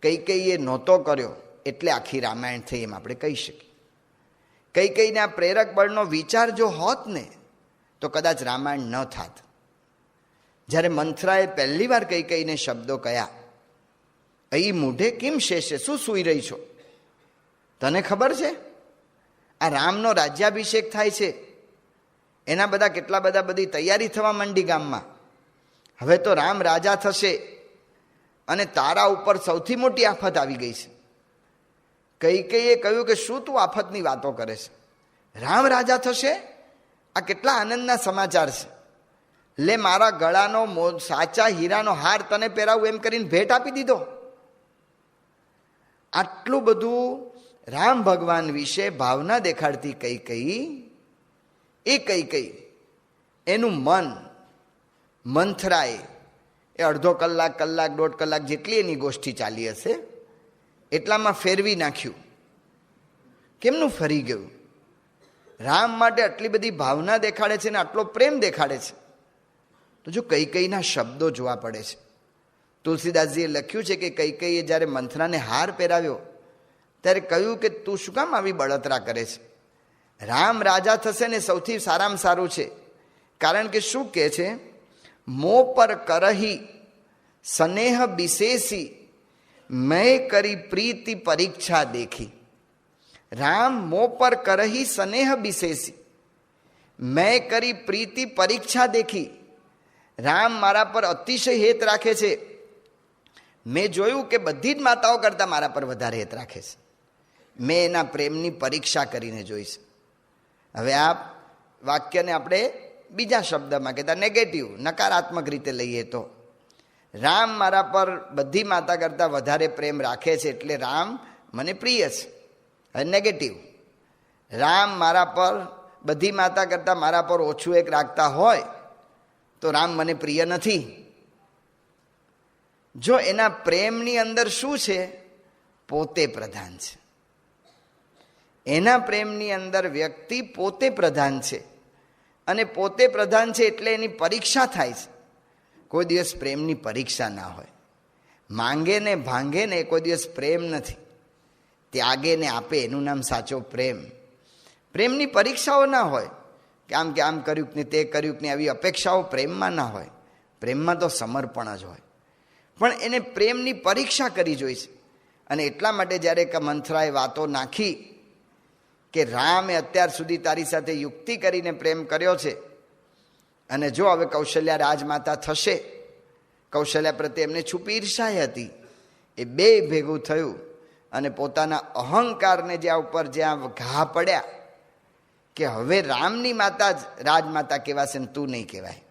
કૈકેયીએ નહોતો કર્યો એટલે આખી રામાયણ થઈ એમ આપણે કહી શકીએ. કૈકેયીને આ પ્રેરક બળનો વિચાર જો હોત ને તો કદાચ રામાયણ ન થાત. જ્યારે મંથરાએ પહેલી વાર કૈકેયીને શબ્દો કયા, અહીં મૂઢે કેમ શેષે, શું સૂઈ રહી છો? તને ખબર છે આ રામનો રાજ્યાભિષેક થાય છે, એના બધી તૈયારી થવા માંડી ગામમાં. હવે તો રામ રાજા થશે અને તારા ઉપર સૌથી મોટી આફત આવી ગઈ છે. કૈકેયીએ કહ્યું કે શું તું આફતની વાતો કરે છે? રામ રાજા થશે? આ કેટલા આનંદના સમાચાર છે. લે મારા ગળાનો સાચા હીરાનો હાર તને પહેરાવું એમ કરીને ભેટ આપી દીધો. આટલું બધું રામ ભગવાન વિશે ભાવના દેખાડતી કૈકેયી એનું મન મંથરાએ એ અડધો કલાક, દોઢ કલાક જેટલી એની ગોષ્ઠી ચાલી હશે એટલામાં ફેરવી નાખ્યું. કેમનું ફરી ગયું? રામ માટે આટલી બધી ભાવના દેખાડે છે ને આટલો પ્રેમ દેખાડે છે. તો જો કૈકેયીના શબ્દો જોવા પડે છે. તુલસીદાસજીએ લખ્યું છે કે કૈકેયીએ જ્યારે મંથરાને હાર પહેરાવ્યો ત્યારે કહ્યું કે તું શું કામ આવી બળતરા કરે છે? રામ રાજા થશે ને સૌથી સારામાં સારું છે. કારણ કે શું કહે છે? મો પર કરહી સ્નેહ બિશેષી મેં કરી પ્રીતિ પરીક્ષા દેખી. રામ મો પર કરહી સ્નેહ બિશેષી મેં કરી પ્રીતિ પરીક્ષા દેખી. રામ મારા પર અતિશય હેત રાખે છે. મેં જોયું કે બધી જ માતાઓ કરતાં મારા પર વધારે હેત રાખે છે. મેં એના પ્રેમની પરીક્ષા કરીને જોઈશ. હવે આ વાક્યને આપણે બીજા શબ્દમાં કહેતા નેગેટિવ, નકારાત્મક રીતે લઈએ તો રામ મારા પર બધી માતા કરતાં વધારે પ્રેમ રાખે છે એટલે રામ મને પ્રિય છે. હવે નેગેટિવ, રામ મારા પર બધી માતા કરતાં મારા પર ઓછું એક રાખતા હોય તો રામ મને પ્રિય નથી. જો એના પ્રેમની અંદર શું છે? પોતે પ્રધાન છે. એના પ્રેમની અંદર વ્યક્તિ પોતે પ્રધાન છે અને પોતે પ્રધાન છે એટલે એની પરીક્ષા થાય છે. કોઈ દિવસ પ્રેમની પરીક્ષા ના હોય. માંગે ને ભાંગે ને કોઈ દિવસ પ્રેમ નથી. ત્યાગે ને આપે એનું નામ સાચો પ્રેમ. પ્રેમની પરીક્ષાઓ ના હોય કે આમ કર્યું ને તે કર્યું ને આવી અપેક્ષાઓ પ્રેમમાં ના હોય. પ્રેમમાં તો સમર્પણ જ હોય. પણ એને પ્રેમની પરીક્ષા કરી જોઈ છે. અને એટલા માટે જ્યારે મંથરાએ વાતો નાખી કે રામે અત્યાર સુધી તારી સાથે યુક્તિ કરીને પ્રેમ કર્યો છે અને જો હવે કૌશલ્યા રાજમાતા થશે, કૌશલ્યા પ્રત્યે એમને છુપી ઈર્ષાએ હતી, એ બે ભેગું થયું અને પોતાના અહંકારને જ્યાં ઉપર જ્યાં ઘા પડ્યા કે હવે રામની માતા જ રાજમાતા કહેવાશે ને તું નહીં કહેવાય.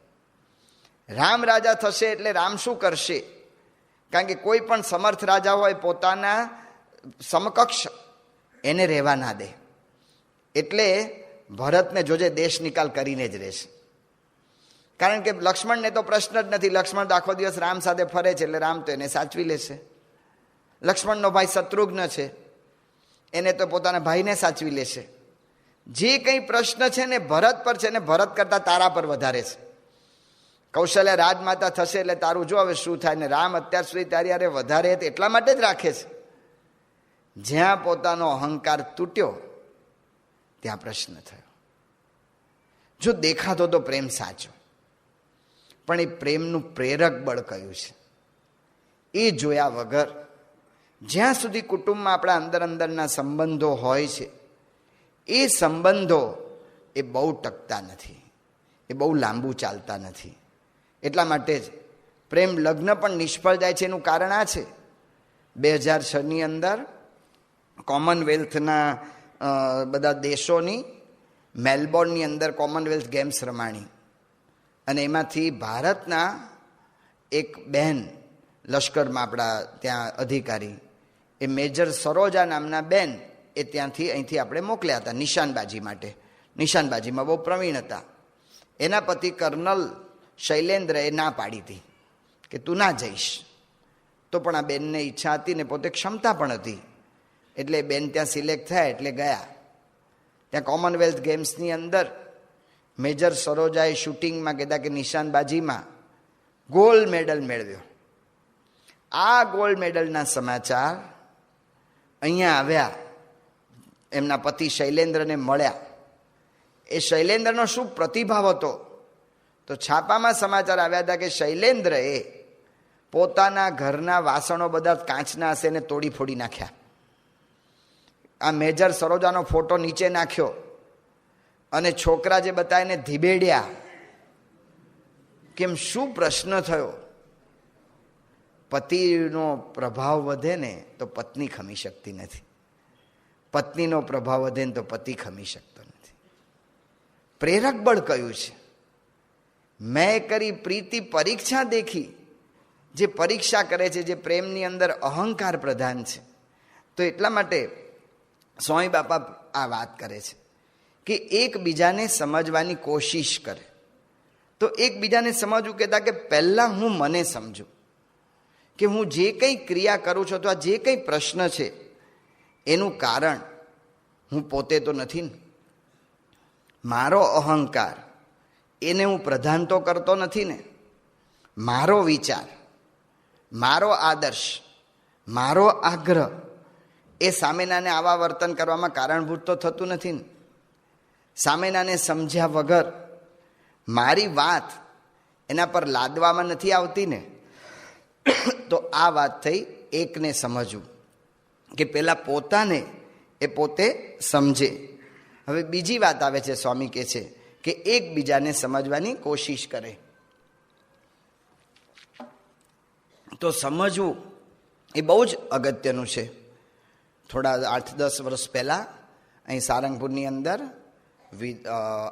રામ રાજા થશે એટલે રામ શું કરશે? કારણ કે કોઈ પણ સમર્થ રાજા હોય પોતાના સમકક્ષ એને રહેવા ના દે. એટલે ભરતને જોજે દેશ નિકાલ કરીને જ રહેશે. કારણ કે લક્ષ્મણને તો પ્રશ્ન જ નથી. લક્ષ્મણ તો આખો દિવસ રામ સાથે ફરે છે, એટલે રામ તો એને સાચવી લેશે. લક્ષ્મણનો ભાઈ શત્રુઘ્ન છે, એને તો પોતાના ભાઈને સાચવી લેશે. જે કંઈ પ્રશ્ન છે ને ભરત પર છે ને ભરત કરતાં તારા પર વધારે છે. કૌશલ્યા રાજમાતા થશે એટલે તારું જો હવે શું થાય. ને રામ અત્યાર સુધી તારી યારે વધારે એટલા માટે જ રાખે છે. જ્યાં પોતાનો અહંકાર તૂટ્યો ત્યાં પ્રશ્ન થયો. જો દેખાતો તો પ્રેમ સાચો, પણ એ પ્રેમનું પ્રેરક બળ કયું છે એ જોયા વગર જ્યાં સુધી કુટુંબમાં આપણા અંદર અંદરના સંબંધો હોય છે એ સંબંધો એ બહુ ટકતા નથી, એ બહુ લાંબુ ચાલતા નથી. એટલા માટે જ પ્રેમ લગ્ન પણ નિષ્ફળ જાય છે. એનું કારણ આ છે, 2006ની અંદર કોમનવેલ્થના બધા દેશોની મેલબોર્નની અંદર કોમનવેલ્થ ગેમ્સ રમાણી અને એમાંથી ભારતના એક બહેન લશ્કરમાં આપણા ત્યાં અધિકારી, એ મેજર સરોજા નામના બેન, એ ત્યાંથી અહીંથી આપણે મોકલ્યા હતા નિશાનબાજી માટે. નિશાનબાજીમાં બહુ પ્રવીણ હતા. એના પતિ કર્નલ શૈલેન્દ્રએ ના પાડી હતી કે તું ના જઈશ. તો પણ આ બેનને ઈચ્છા હતી ને પોતે ક્ષમતા પણ હતી, એટલે બેન ત્યાં સિલેક્ટ થયા એટલે ગયા. ત્યાં કોમનવેલ્થ ગેમ્સની અંદર મેજર સરોજાએ શૂટિંગમાં કહેતા કે નિશાનબાજીમાં ગોલ્ડ મેડલ મેળવ્યો. આ ગોલ્ડ મેડલના સમાચાર અહીંયા આવ્યા, એમના પતિ શૈલેન્દ્રને મળ્યા. એ શૈલેન્દ્રનો શું પ્રતિભાવ હતો, તો છાપામાં સમાચાર આવ્યા હતા કે શૈલેન્દ્રએ પોતાના ઘરના વાસણો બધા કાચના હશે ને તોડી ફોડી નાખ્યા. આ મેજર સરોજાનો ફોટો નીચે નાખ્યો અને છોકરા જે બતાવીને ધીબેડ્યા. કેમ, શું પ્રશ્ન થયો? પતિનો પ્રભાવ વધે ને તો પત્ની ખમી શકતી નથી, પત્નીનો પ્રભાવ વધે ને તો પતિ ખમી શકતો નથી. પ્રેરક બળ કયું છે? મેં કરી પ્રીતિ પરીક્ષા દેખી. જે પરીક્ષા કરે છે, જે પ્રેમની અંદર અહંકાર પ્રધાન છે. તો એટલા માટે સ્વામી બાપા આ વાત કરે છે કે એકબીજાને સમજવાની કોશિશ કરે. તો એકબીજાને સમજવું કહેતા કે પહેલાં હું મને સમજું કે હું જે કંઈ ક્રિયા કરું છું અથવા જે કંઈ પ્રશ્ન છે એનું કારણ હું પોતે તો નથી ને. મારો અહંકાર એને હું પ્રધાન તો કરતો નથી ને. મારો વિચાર, મારો આદર્શ, મારો આગ્રહ એ સામેનાને આવા વર્તન કરવામાં કારણભૂત તો થતું નથી ને. સામેનાને સમજ્યા વગર મારી વાત એના પર લાદવામાં નથી આવતી ને. તો આ વાત થઈ એકને સમજવું કે પેલા પોતાને એ પોતે સમજે. હવે બીજી વાત આવે છે, સ્વામી કહે છે કે એકબીજાને સમજવાની કોશિશ કરે. તો સમજવું એ બહુ જ અગત્યનું છે. થોડા 8-10 વર્ષ પહેલાં અહીં સારંગપુરની અંદર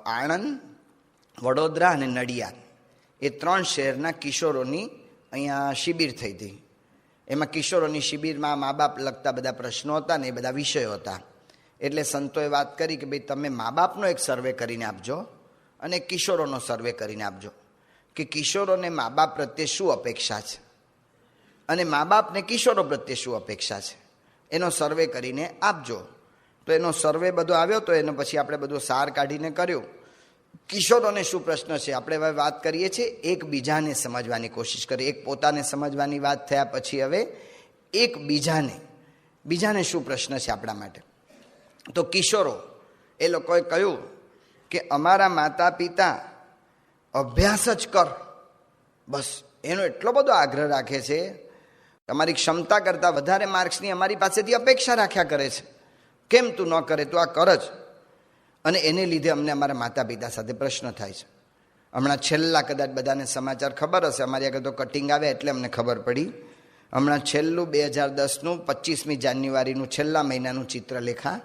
આણંદ, વડોદરા અને નડિયાદ એ 3 શહેરના કિશોરોની અહીંયા શિબિર થઈ હતી. એમાં કિશોરોની શિબિરમાં મા બાપ લગતા બધા પ્રશ્નો હતા ને એ બધા વિષયો હતા. એટલે સંતોએ વાત કરી કે ભાઈ તમે મા બાપનો એક સર્વે કરીને આપજો અને કિશોરોનો સર્વે કરીને આપજો કે કિશોરોને મા બાપ પ્રત્યે શું અપેક્ષા છે અને મા બાપને કિશોરો પ્રત્યે શું અપેક્ષા છે, એનો સર્વે કરીને આપજો. તો એનો સર્વે બધો આવ્યો, તો એનો પછી આપણે બધું સાર કાઢીને કર્યું. કિશોરોને શું પ્રશ્ન છે, આપણે હવે વાત કરીએ છીએ એકબીજાને સમજવાની કોશિશ કરીએ. એક પોતાને સમજવાની વાત થયા પછી હવે બીજાને શું પ્રશ્ન છે આપણા માટે. તો કિશોરો એ લોકોએ કહ્યું કે અમારા માતા પિતા અભ્યાસ જ કર, બસ એનો એટલો બધો આગ્રહ રાખે છે. તમારી ક્ષમતા કરતાં વધારે માર્ક્સની અમારી પાસેથી અપેક્ષા રાખ્યા કરે છે. કેમ તું ન કરે, તું આ કર જ. અને એને લીધે અમને અમારા માતા પિતા સાથે પ્રશ્ન થાય છે. હમણાં છેલ્લા કદાચ બધાને સમાચાર ખબર હશે, અમારી આગળ તો કટિંગ આવે એટલે અમને ખબર પડી. હમણાં છેલ્લું 2010નું 25મી જાન્યુઆરીનું છેલ્લા મહિનાનું ચિત્રલેખા.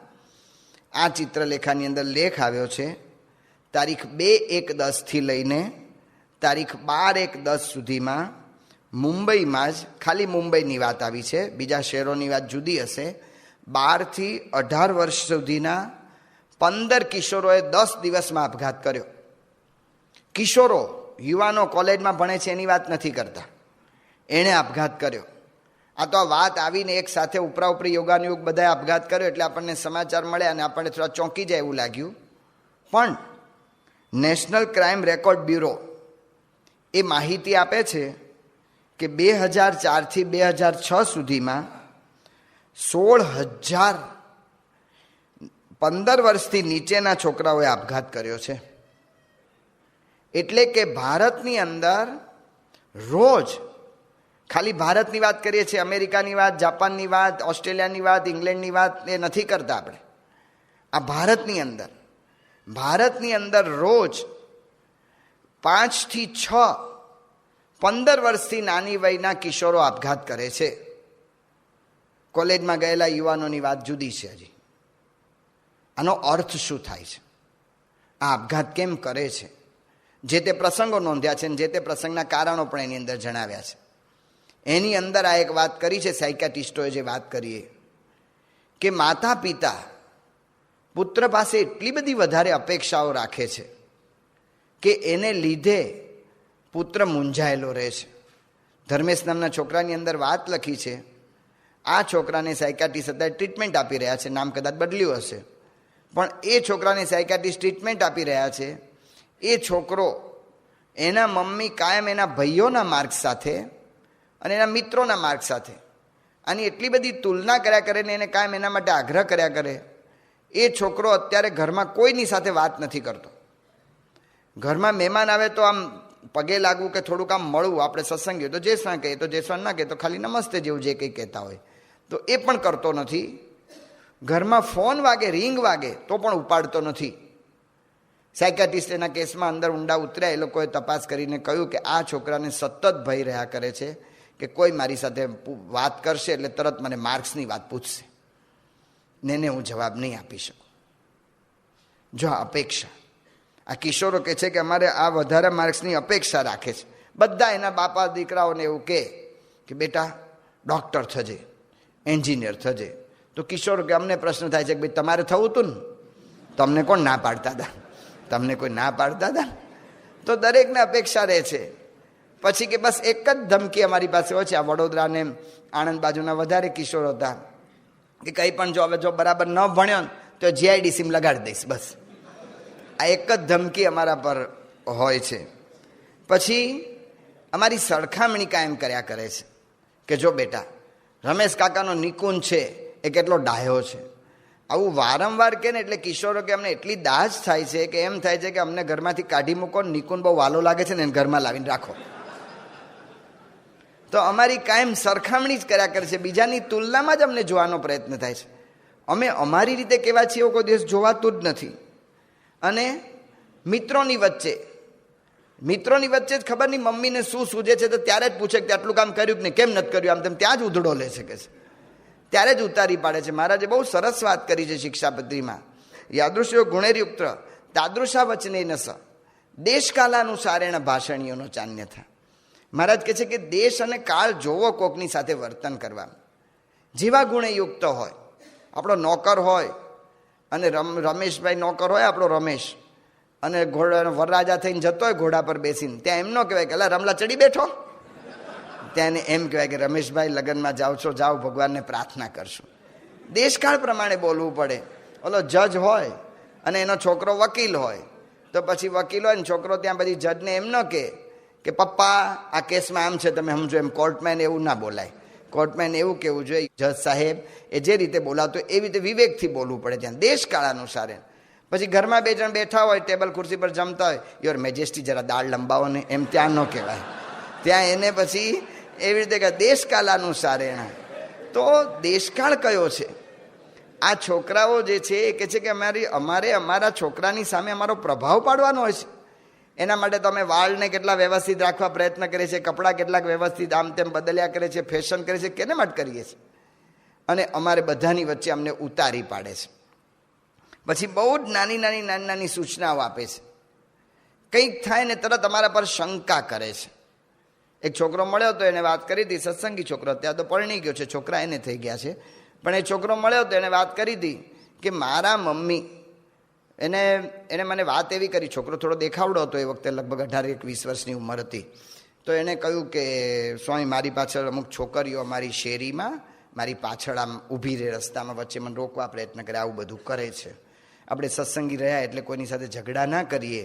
આ ચિત્રલેખાની અંદર લેખ આવ્યો છે તારીખ 2/1/10થી લઈને તારીખ 12/1/10 સુધીમાં મુંબઈમાં જ, ખાલી મુંબઈની વાત આવી છે, બીજા શહેરોની વાત જુદી હશે, 12 થી 18 વર્ષ સુધીના 15 કિશોરોએ 10 દિવસમાં આપઘાત કર્યો. કિશોરો, યુવાનો કોલેજમાં ભણે છે એની વાત નથી કરતા, એણે આપઘાત કર્યો. આ તો આ વાત આવીને એક સાથે ઉપરાઉપરી યોગાનુયોગ બધાએ આપઘાત કર્યો એટલે આપણને સમાચાર મળ્યા અને આપણને થોડા ચોંકી જાય એવું લાગ્યું. પણ નેશનલ ક્રાઇમ રેકોર્ડ બ્યુરો એ માહિતી આપે છે કે 2004 થી 2006 સુધીમાં 16,000 15 વર્ષથી નીચેના છોકરાઓએ આપઘાત કર્યો છે. એટલે કે ભારતની અંદર રોજ, ખાલી ભારતની વાત કરીએ છીએ, અમેરિકાની વાત, જાપાનની વાત, ઓસ્ટ્રેલિયાની વાત, ઇંગ્લેન્ડની વાત એ નથી કરતા આપણે. આ ભારતની અંદર રોજ 5 થી 6 15 વર્ષથી નાની વયના કિશોરો આપઘાત કરે છે. કોલેજમાં ગયેલા યુવાનોની વાત જુદી છે. હજી આનો અર્થ શું થાય છે? આ આપઘાત કેમ કરે છે? જે તે પ્રસંગો નોંધ્યા છે અને જે તે પ્રસંગના કારણો પણ એની અંદર જણાવ્યા છે. એની અંદર આ એક વાત કરી છે સાયકાટિસ્ટોએ, જે વાત કરીએ કે માતા પિતા પુત્ર પાસે એટલી બધી વધારે અપેક્ષાઓ રાખે છે કે એને લીધે પુત્ર મૂંઝાયેલો રહે છે. ધર્મેશ નામના છોકરાની અંદર વાત લખી છે. આ છોકરાને સાયકાટિસ્ટ અત્યારે ટ્રીટમેન્ટ આપી રહ્યા છે, નામ કદાચ બદલ્યું હશે, પણ એ છોકરાને સાયકાટિસ્ટ ટ્રીટમેન્ટ આપી રહ્યા છે. એ છોકરો, એના મમ્મી કાયમ એના ભાઈઓના માર્ક સાથે અને એના મિત્રોના માર્ક સાથે આની એટલી બધી તુલના કર્યા કરે ને એને કાયમ એના માટે આગ્રહ કર્યા કરે. એ છોકરો અત્યારે ઘરમાં કોઈની સાથે વાત નથી કરતો. ઘરમાં મહેમાન આવે તો આમ પગે લાગવું કે થોડુંક આમ મળવું, આપણે સત્સંગી હોય તો જયસ્વાન કહીએ, તો જયસ્વાન ના કહીએ તો ખાલી નમસ્તે જેવું જે કંઈ કહેતા હોય તો એ પણ કરતો નથી. ઘરમાં ફોન વાગે, રિંગ વાગે તો પણ ઉપાડતો નથી. સાયકાટિસ્ટ એના કેસમાં અંદર ઊંડા ઉતર્યા. એ લોકોએ તપાસ કરીને કહ્યું કે આ છોકરાને સતત ભય રહ્યા કરે છે કે કોઈ મારી સાથે વાત કરશે એટલે તરત મને માર્ક્સની વાત પૂછશે ને એને હું જવાબ નહીં આપી શકું. જો આ અપેક્ષા, આ કિશોરો કહે છે કે અમારે આ વધારે માર્ક્સની અપેક્ષા રાખે છે. બધા એના બાપા દીકરાઓને એવું કે બેટા ડૉક્ટર થજે, એન્જિનિયર થજે. તો કિશોરો કે અમને પ્રશ્ન થાય છે કે ભાઈ તમારે થવું હતું ને, તમને કોણ ના પાડતા હતા? તમને કોઈ ના પાડતા હતા? તો દરેકને અપેક્ષા રહે છે. પછી કે બસ એક જ ધમકી અમારી પાસે હોય છે. આ વડોદરા ને આણંદ બાજુના વધારે કિશોરો હતા કે કંઈ પણ જો બરાબર ન ભણ્યો ને તો જીઆઈડીસીમાં લગાડી દઈશ. બસ આ એક જ ધમકી અમારા પર હોય છે. પછી અમારી સરખામણી કાયમ કર્યા કરે છે કે જો બેટા રમેશ કાકાનો નિકુંજ છે એ કેટલો ડાહ્યો છે. આવું વારંવાર કે ને એટલે કિશોરો કે અમને એટલી દાજ થાય છે કે એમ થાય છે કે અમને ઘરમાંથી કાઢી મૂકો, નિકુંજ બહુ વાલો લાગે છે ને એને ઘરમાં લાવીને રાખો. તો અમારી કાયમ સરખામણી જ કર્યા કરે છે, બીજાની તુલનામાં જ અમને જોવાનો પ્રયત્ન થાય છે. અમે અમારી રીતે કેવા છીએ એવું કોઈ દિવસ જોવાતું જ નથી. અને મિત્રોની વચ્ચે જ ખબર નહીં મમ્મીને શું સૂજે છે તો ત્યારે જ પૂછે કે આટલું કામ કર્યું કે નહીં, કેમ નથી કર્યું, આમ તેમ ત્યાં જ ઉધડો લે છે કે છે, ત્યારે જ ઉતારી પાડે છે. મહારાજે બહુ સરસ વાત કરી છે શિક્ષાપત્રીમાં. યાદૃશ્યો ગુણેર્યુક્ત તાદૃશા વચને નસ દેશકાલાનુસારેણ ભાષણીઓનો ચાન્ય થા. મહારાજ કહે છે કે દેશ અને કાળ જોવો કોકની સાથે વર્તન કરવા. જેવા ગુણે યુક્ત હોય, આપણો નોકર હોય અને રમેશભાઈ નોકર હોય આપણો રમેશ, અને ઘોડા વરરાજા થઈને જતો હોય ઘોડા પર બેસીને, ત્યાં એમ ન કહેવાય કે અલા રમલા ચડી બેઠો. ત્યાં એને એમ કહેવાય કે રમેશભાઈ લગ્નમાં જાઓ છો, જાઓ ભગવાનને પ્રાર્થના કરશો. દેશકાળ પ્રમાણે બોલવું પડે. ઓલો જજ હોય અને એનો છોકરો વકીલ હોય તો પછી વકીલ હોય ને છોકરો ત્યાં પછી જજને એમ ન કે પપ્પા આ કેસમાં આમ છે તમે સમજો. એમ કોર્ટમાં એવું ના બોલાય. કોર્ટમાં એવું કહેવું જોઈએ જજ સાહેબ એ જે રીતે બોલાવતો એવી રીતે વિવેકથી બોલવું પડે ત્યાં દેશકાળ અનુસારે. પછી ઘરમાં બે જણ બેઠા હોય, ટેબલ ખુરશી પર જમતા હોય, યોર મેજેસ્ટી જરા દાળ લંબાવો ને, એમ ત્યાં ન કહેવાય. ત્યાં એને પછી એવી રીતે કે દેશકાળ અનુસારે. તો દેશકાળ કયો છે? આ છોકરાઓ જે છે એ કહે છે કે અમારે અમારા છોકરાની સામે અમારો પ્રભાવ પાડવાનો હોય છે. એના માટે તો અમે વાળને કેટલા વ્યવસ્થિત રાખવા પ્રયત્ન કરીએ છીએ, કપડાં કેટલાક વ્યવસ્થિત આમ તેમ બદલ્યા કરે છે, ફેશન કરે છે, કેને માટે કરીએ છીએ. અને અમારે બધાની વચ્ચે અમને ઉતારી પાડે છે. પછી બહુ જ નાની સૂચનાઓ આપે છે. કંઈક થાય ને તરત અમારા પર શંકા કરે છે. એક છોકરો મળ્યો તો એને વાત કરી હતી, સત્સંગી છોકરો, ત્યાં તો પરણી ગયો છે, છોકરા એને થઈ ગયા છે, પણ એ છોકરો મળ્યો તો એણે વાત કરી હતી કે મારા મમ્મી એને મને વાત એવી કરી. છોકરો થોડો દેખાવડો હતો, એ વખતે લગભગ 18-20 વર્ષની ઉંમર હતી. તો એણે કહ્યું કે સ્વામી, મારી પાછળ અમુક છોકરીઓ અમારી શેરીમાં મારી પાછળ આમ ઊભી રહે રસ્તામાં, વચ્ચે મને રોકવા પ્રયત્ન કરે, આવું બધું કરે છે. આપણે સત્સંગી રહ્યા એટલે કોઈની સાથે ઝઘડા ના કરીએ,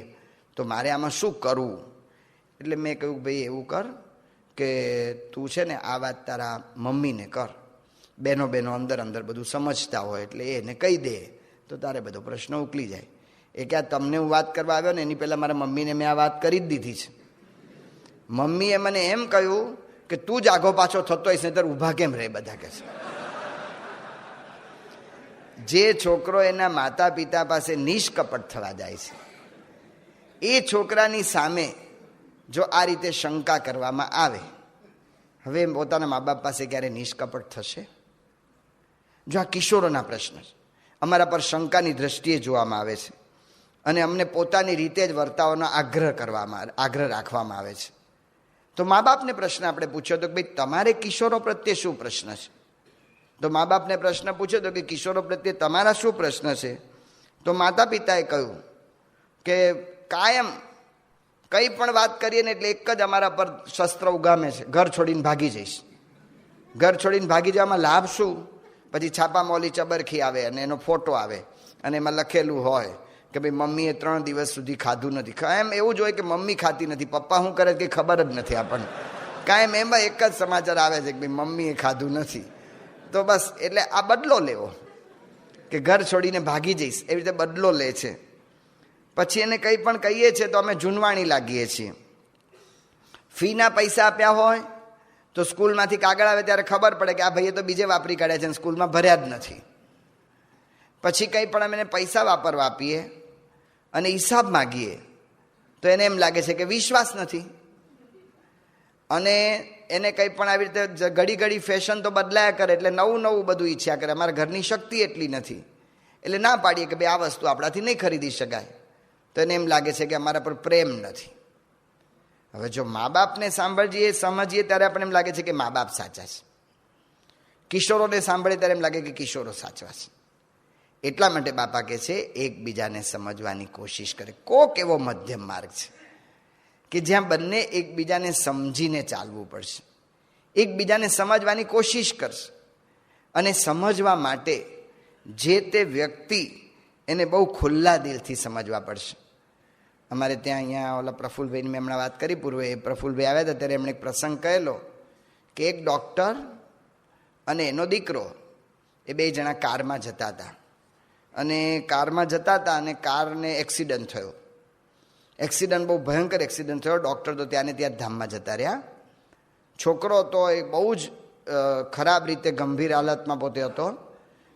તો મારે આમાં શું કરવું? એટલે મેં કહ્યું, ભાઈ એવું કર કે તું છે ને આ વાત તારા મમ્મીને કર. બહેનો અંદર અંદર બધું સમજતા હોય એટલે એને કહી દે તો તારે બધો પ્રશ્ન ઉકલી જાય. એ કે તમને હું વાત કરવા આવ્યો ને એની પહેલાં મારા મમ્મીને મેં આ વાત કરી જ દીધી છે. મમ્મીએ મને એમ કહ્યું કે તું જ આગો પાછો થતો હોઈશ, નહીતર ઊભા કેમ રહે બધા કે છે. જે છોકરો એના માતા પિતા પાસે નિષ્કપટ થવા જાય છે, એ છોકરાની સામે જો આ રીતે શંકા કરવામાં આવે, હવે પોતાના મા બાપ પાસે ક્યારે નિષ્કપટ થશે? જો આ કિશોરોના પ્રશ્ન છે, અમારા પર શંકાની દ્રષ્ટિએ જોવામાં આવે છે અને અમને પોતાની રીતે જ વર્તાવાનો આગ્રહ રાખવામાં આવે છે. તો મા બાપને પ્રશ્ન આપણે પૂછ્યો તો કે ભાઈ તમારે કિશોરો પ્રત્યે શું પ્રશ્ન છે? તો મા બાપને પ્રશ્ન પૂછ્યો તો કે કિશોરો પ્રત્યે તમારા શું પ્રશ્ન છે? તો માતા પિતાએ કહ્યું કે કાયમ કંઈ પણ વાત કરીએ ને એટલે એક જ અમારા પર શસ્ત્ર ઉગામે છે, ઘર છોડીને ભાગી જઈશ. ઘર છોડીને ભાગી જવામાં લાભ શું? પછી છાપામાં ઓલી ચબરખી આવે અને એનો ફોટો આવે અને એમાં લખેલું હોય કે ભાઈ મમ્મીએ 3 દિવસ સુધી ખાધું નથી. કાયમ એવું જ હોય કે મમ્મી ખાતી નથી, પપ્પા શું કરે કે ખબર જ નથી આપણને. કાયમ એમાં એક જ સમાચાર આવે છે કે ભાઈ મમ્મીએ ખાધું નથી. તો બસ એટલે આ બદલો લેવો કે ઘર છોડીને ભાગી જઈશ, એવી રીતે બદલો લે છે. પછી એને કંઈ પણ કહીએ છીએ તો અમે જૂનવાણી લાગીએ છીએ. ફીના પૈસા આપ્યા હોય તો સ્કૂલમાંથી કાગળ આવે ત્યારે ખબર પડે કે આ ભાઈએ તો બીજે વાપરી કાઢ્યા છે અને સ્કૂલમાં ભર્યા જ નથી. પછી કંઈ પણ અમે એને પૈસા વાપરવા આપીએ અને હિસાબ માગીએ તો એને એમ લાગે છે કે વિશ્વાસ નથી. અને એને કંઈ પણ આવી રીતે ઘડી ફેશન તો બદલાયા કરે એટલે નવું બધું ઈચ્છ્યા કરે. અમારા ઘરની શક્તિ એટલી નથી એટલે ના પાડીએ કે ભાઈ આ વસ્તુ આપણાથી નહીં ખરીદી શકાય. તો એને એમ લાગે છે કે અમારા પર પ્રેમ નથી. હવે જો મા બાપને સમજીએ ત્યારે આપણને એમ લાગે છે કે મા બાપ સાચા છે. કિશોરોને સાંભળે ત્યારે એમ લાગે કે કિશોરો સાચવા છે. એટલા માટે બાપા કહે છે એકબીજાને સમજવાની કોશિશ કરે. કોક એવો મધ્યમ માર્ગ છે કે જ્યાં બંને એકબીજાને સમજીને ચાલવું પડશે, એકબીજાને સમજવાની કોશિશ કરશે. અને સમજવા માટે જે તે વ્યક્તિ એને બહુ ખુલ્લા દિલથી સમજવા પડશે. અમારે ત્યાં અહીંયા ઓલા પ્રફુલભાઈની મેં હમણાં વાત કરી પૂર્વે, એ પ્રફુલભાઈ આવ્યા હતા ત્યારે એમણે એક પ્રસંગ કહેલો કે એક ડૉક્ટર અને એનો દીકરો એ 2 જણા કારમાં જતા હતા અને કારને એક્સિડન્ટ થયો. એક્સિડન્ટ બહુ ભયંકર એક્સિડન્ટ થયો. ડૉક્ટર તો ત્યાં ને ત્યાં ધામમાં જતા રહ્યા. છોકરો તો એ બહુ જ ખરાબ રીતે ગંભીર હાલતમાં પોતે હતો,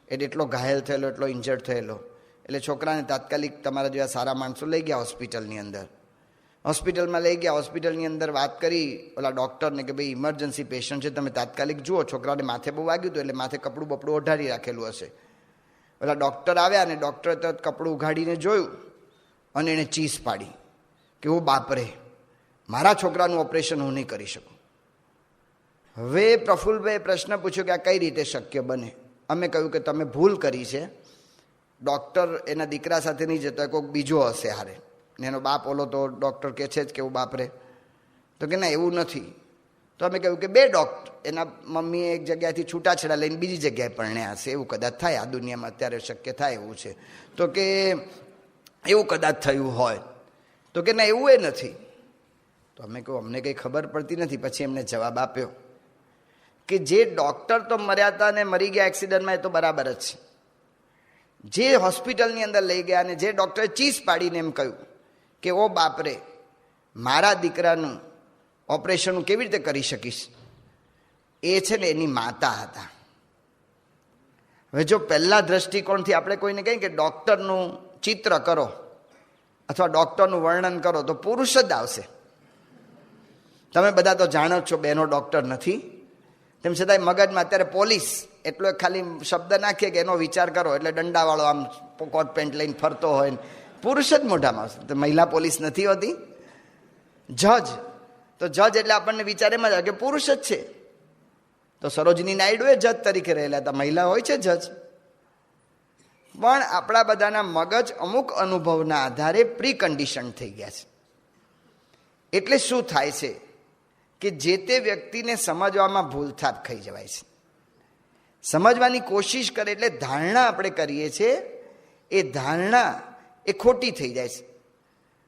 એટલે એટલો ઘાયલ થયેલો, એટલો ઇન્જર્ડ થયેલો. એટલે છોકરાને તાત્કાલિક તમારા જેવા સારા માણસો લઈ ગયા હોસ્પિટલની અંદર. હોસ્પિટલમાં લઈ ગયા. હોસ્પિટલની અંદર વાત કરી ઓલા ડૉક્ટરને કે ભાઈ ઇમરજન્સી પેશન્ટ છે, તમે તાત્કાલિક જુઓ. છોકરાને માથે બહુ વાગ્યું હતું એટલે માથે કપડું બપડું ઓઢાડી રાખેલું હશે. ઓલા ડૉક્ટર આવ્યા અને ડૉક્ટરે તો કપડું ઉઘાડીને જોયું અને એણે ચીસ પાડી કે ઓ બાપરે, મારા છોકરાનું ઓપરેશન હું નહીં કરી શકું. હવે પ્રફુલભાઈએ પ્રશ્ન પૂછ્યો કે આ કઈ રીતે શક્ય બને? અમે કહ્યું કે તમે ભૂલ કરી છે. ડૉક્ટર એના દીકરા સાથે નહીં જતો, કોઈક બીજો હશે હારે, ને એનો બાપ ઓલો તો ડૉક્ટર કહે છે જ કે એવું બાપરે. તો કે ના એવું નથી. તો અમે કહ્યું કે 2 ડૉક્ટર, એના મમ્મીએ એક જગ્યાએથી છૂટાછેડા લઈને બીજી જગ્યાએ પરણ્યા હશે, એવું કદાચ થાય. આ દુનિયામાં અત્યારે શક્ય થાય એવું છે. તો કે એવું કદાચ થયું હોય. તો કે ના એવું એ નથી. તો અમે કહ્યું અમને કંઈ ખબર પડતી નથી. પછી એમને જવાબ આપ્યો કે જે ડૉક્ટર તો મર્યા હતા અને મરી ગયા એક્સિડન્ટમાં એ તો બરાબર જ છે. જે હોસ્પિટલની અંદર લઈ ગયા અને જે ડૉક્ટરે ચીસ પાડીને એમ કહ્યું કે ઓ બાપરે, મારા દીકરાનું ઓપરેશન હું કેવી રીતે કરી શકીશ, એ છે ને એની માતા હતા. હવે જો પહેલા દ્રષ્ટિકોણથી આપણે કોઈને કહીએ કે ડૉક્ટરનું ચિત્ર કરો અથવા ડૉક્ટરનું વર્ણન કરો તો પુરુષ જ આવશે. તમે બધા તો જાણો જ છો બહેનો ડૉક્ટર નથી, તેમ છતાંય મગજમાં અત્યારે પોલીસ એટલો ખાલી શબ્દ નાખીએ કે એનો વિચાર કરો એટલે દંડાવાળો આમ કોટ પેન્ટ લઈને ફરતો હોય, પુરુષ જ મોઢામાં આવશે. તો મહિલા પોલીસ નથી હોતી. જજ, તો જજ એટલે આપણને વિચાર એમ જ આવે કે પુરુષ જ છે. તો સરોજની નાયડુએ જજ તરીકે રહેલા હતા, મહિલા હોય છે જજ. પણ આપણા બધાના મગજ અમુક અનુભવના આધારે પ્રી કન્ડિશન થઈ ગયા છે. એટલે શું થાય છે કે જે તે વ્યક્તિને સમજવામાં ભૂલથાપ ખાઈ જવાય છે. સમજવાની કોશિશ કરે એટલે ધારણા આપણે કરીએ છીએ, એ ધારણા એ ખોટી થઈ જાય છે.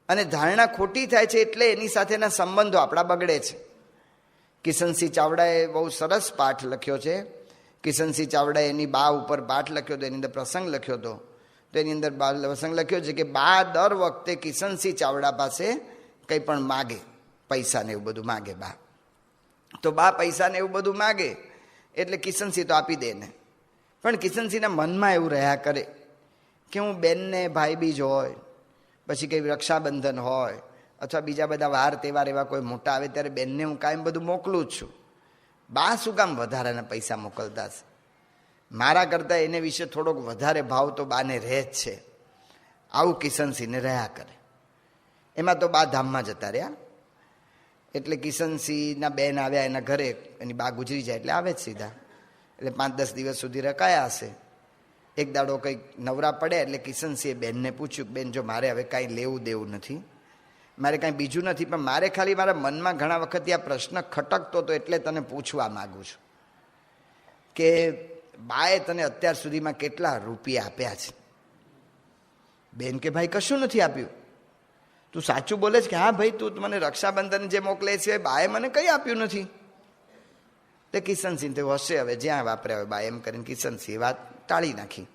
અને ધારણા ખોટી થાય છે એટલે એની સાથેના સંબંધો આપણા બગડે છે. કિશનસિંહ ચાવડાએ બહુ સરસ પાઠ લખ્યો છે. કિશનસિંહ ચાવડાએ એની બા ઉપર પાઠ લખ્યો હતો, એની અંદર પ્રસંગ લખ્યો હતો. તો એની અંદર પ્રસંગ લખ્યો છે કે બા દર વખતે કિશનસિંહ ચાવડા પાસે કંઈ પણ માગે, પૈસા ને એવું બધું માગે બા. તો બા પૈસા ને એવું બધું માગે એટલે કિશનસિંહ તો આપી દે ને. પણ કિશનસિંહના મનમાં એવું રહ્યા કરે કે હું બેનને ભાઈ બીજ હોય, પછી કંઈ રક્ષાબંધન હોય, અથવા બીજા બધા વાર તહેવાર એવા કોઈ મોટા આવે ત્યારે બેનને હું કાંઈ બધું મોકલું જ છું. બા શું કામ વધારાના પૈસા મોકલતા છે? મારા કરતાં એને વિશે થોડોક વધારે ભાવ તો બાને રહે જ છે. આવું કિશનસિંહને રહ્યા કરે. એમાં તો બા ધામમાં જતા રહ્યા. એટલે કિશનસિંહના બેન આવ્યા એના ઘરે, એની બા ગુજરી જાય એટલે આવે જ સીધા. એટલે 5-10 દિવસ સુધી રકાયા હશે. એક દાડો કંઈક નવરા પડ્યા એટલે કિશનસિંહે બેનને પૂછ્યું, બેન જો મારે હવે કાંઈ લેવું દેવું નથી, મારે કાંઈ બીજું નથી, પણ મારે ખાલી મારા મનમાં ઘણા વખત આ પ્રશ્ન ખટકતો હતો એટલે તને પૂછવા માગું છું કે બાએ તને અત્યાર સુધીમાં કેટલા રૂપિયા આપ્યા છે? બેન કે ભાઈ કશું નથી આપ્યું. તું સાચું બોલે છે કે હા ભાઈ, તું મને રક્ષાબંધન જે મોકલે છે બાએ મને કંઈ આપ્યું નથી. તે કિશનસિંહ તો હશે હવે જ્યાં વાપર્યા હોય બા, એમ કરીને કિશનસિંહ વાત ટાળી નાખી.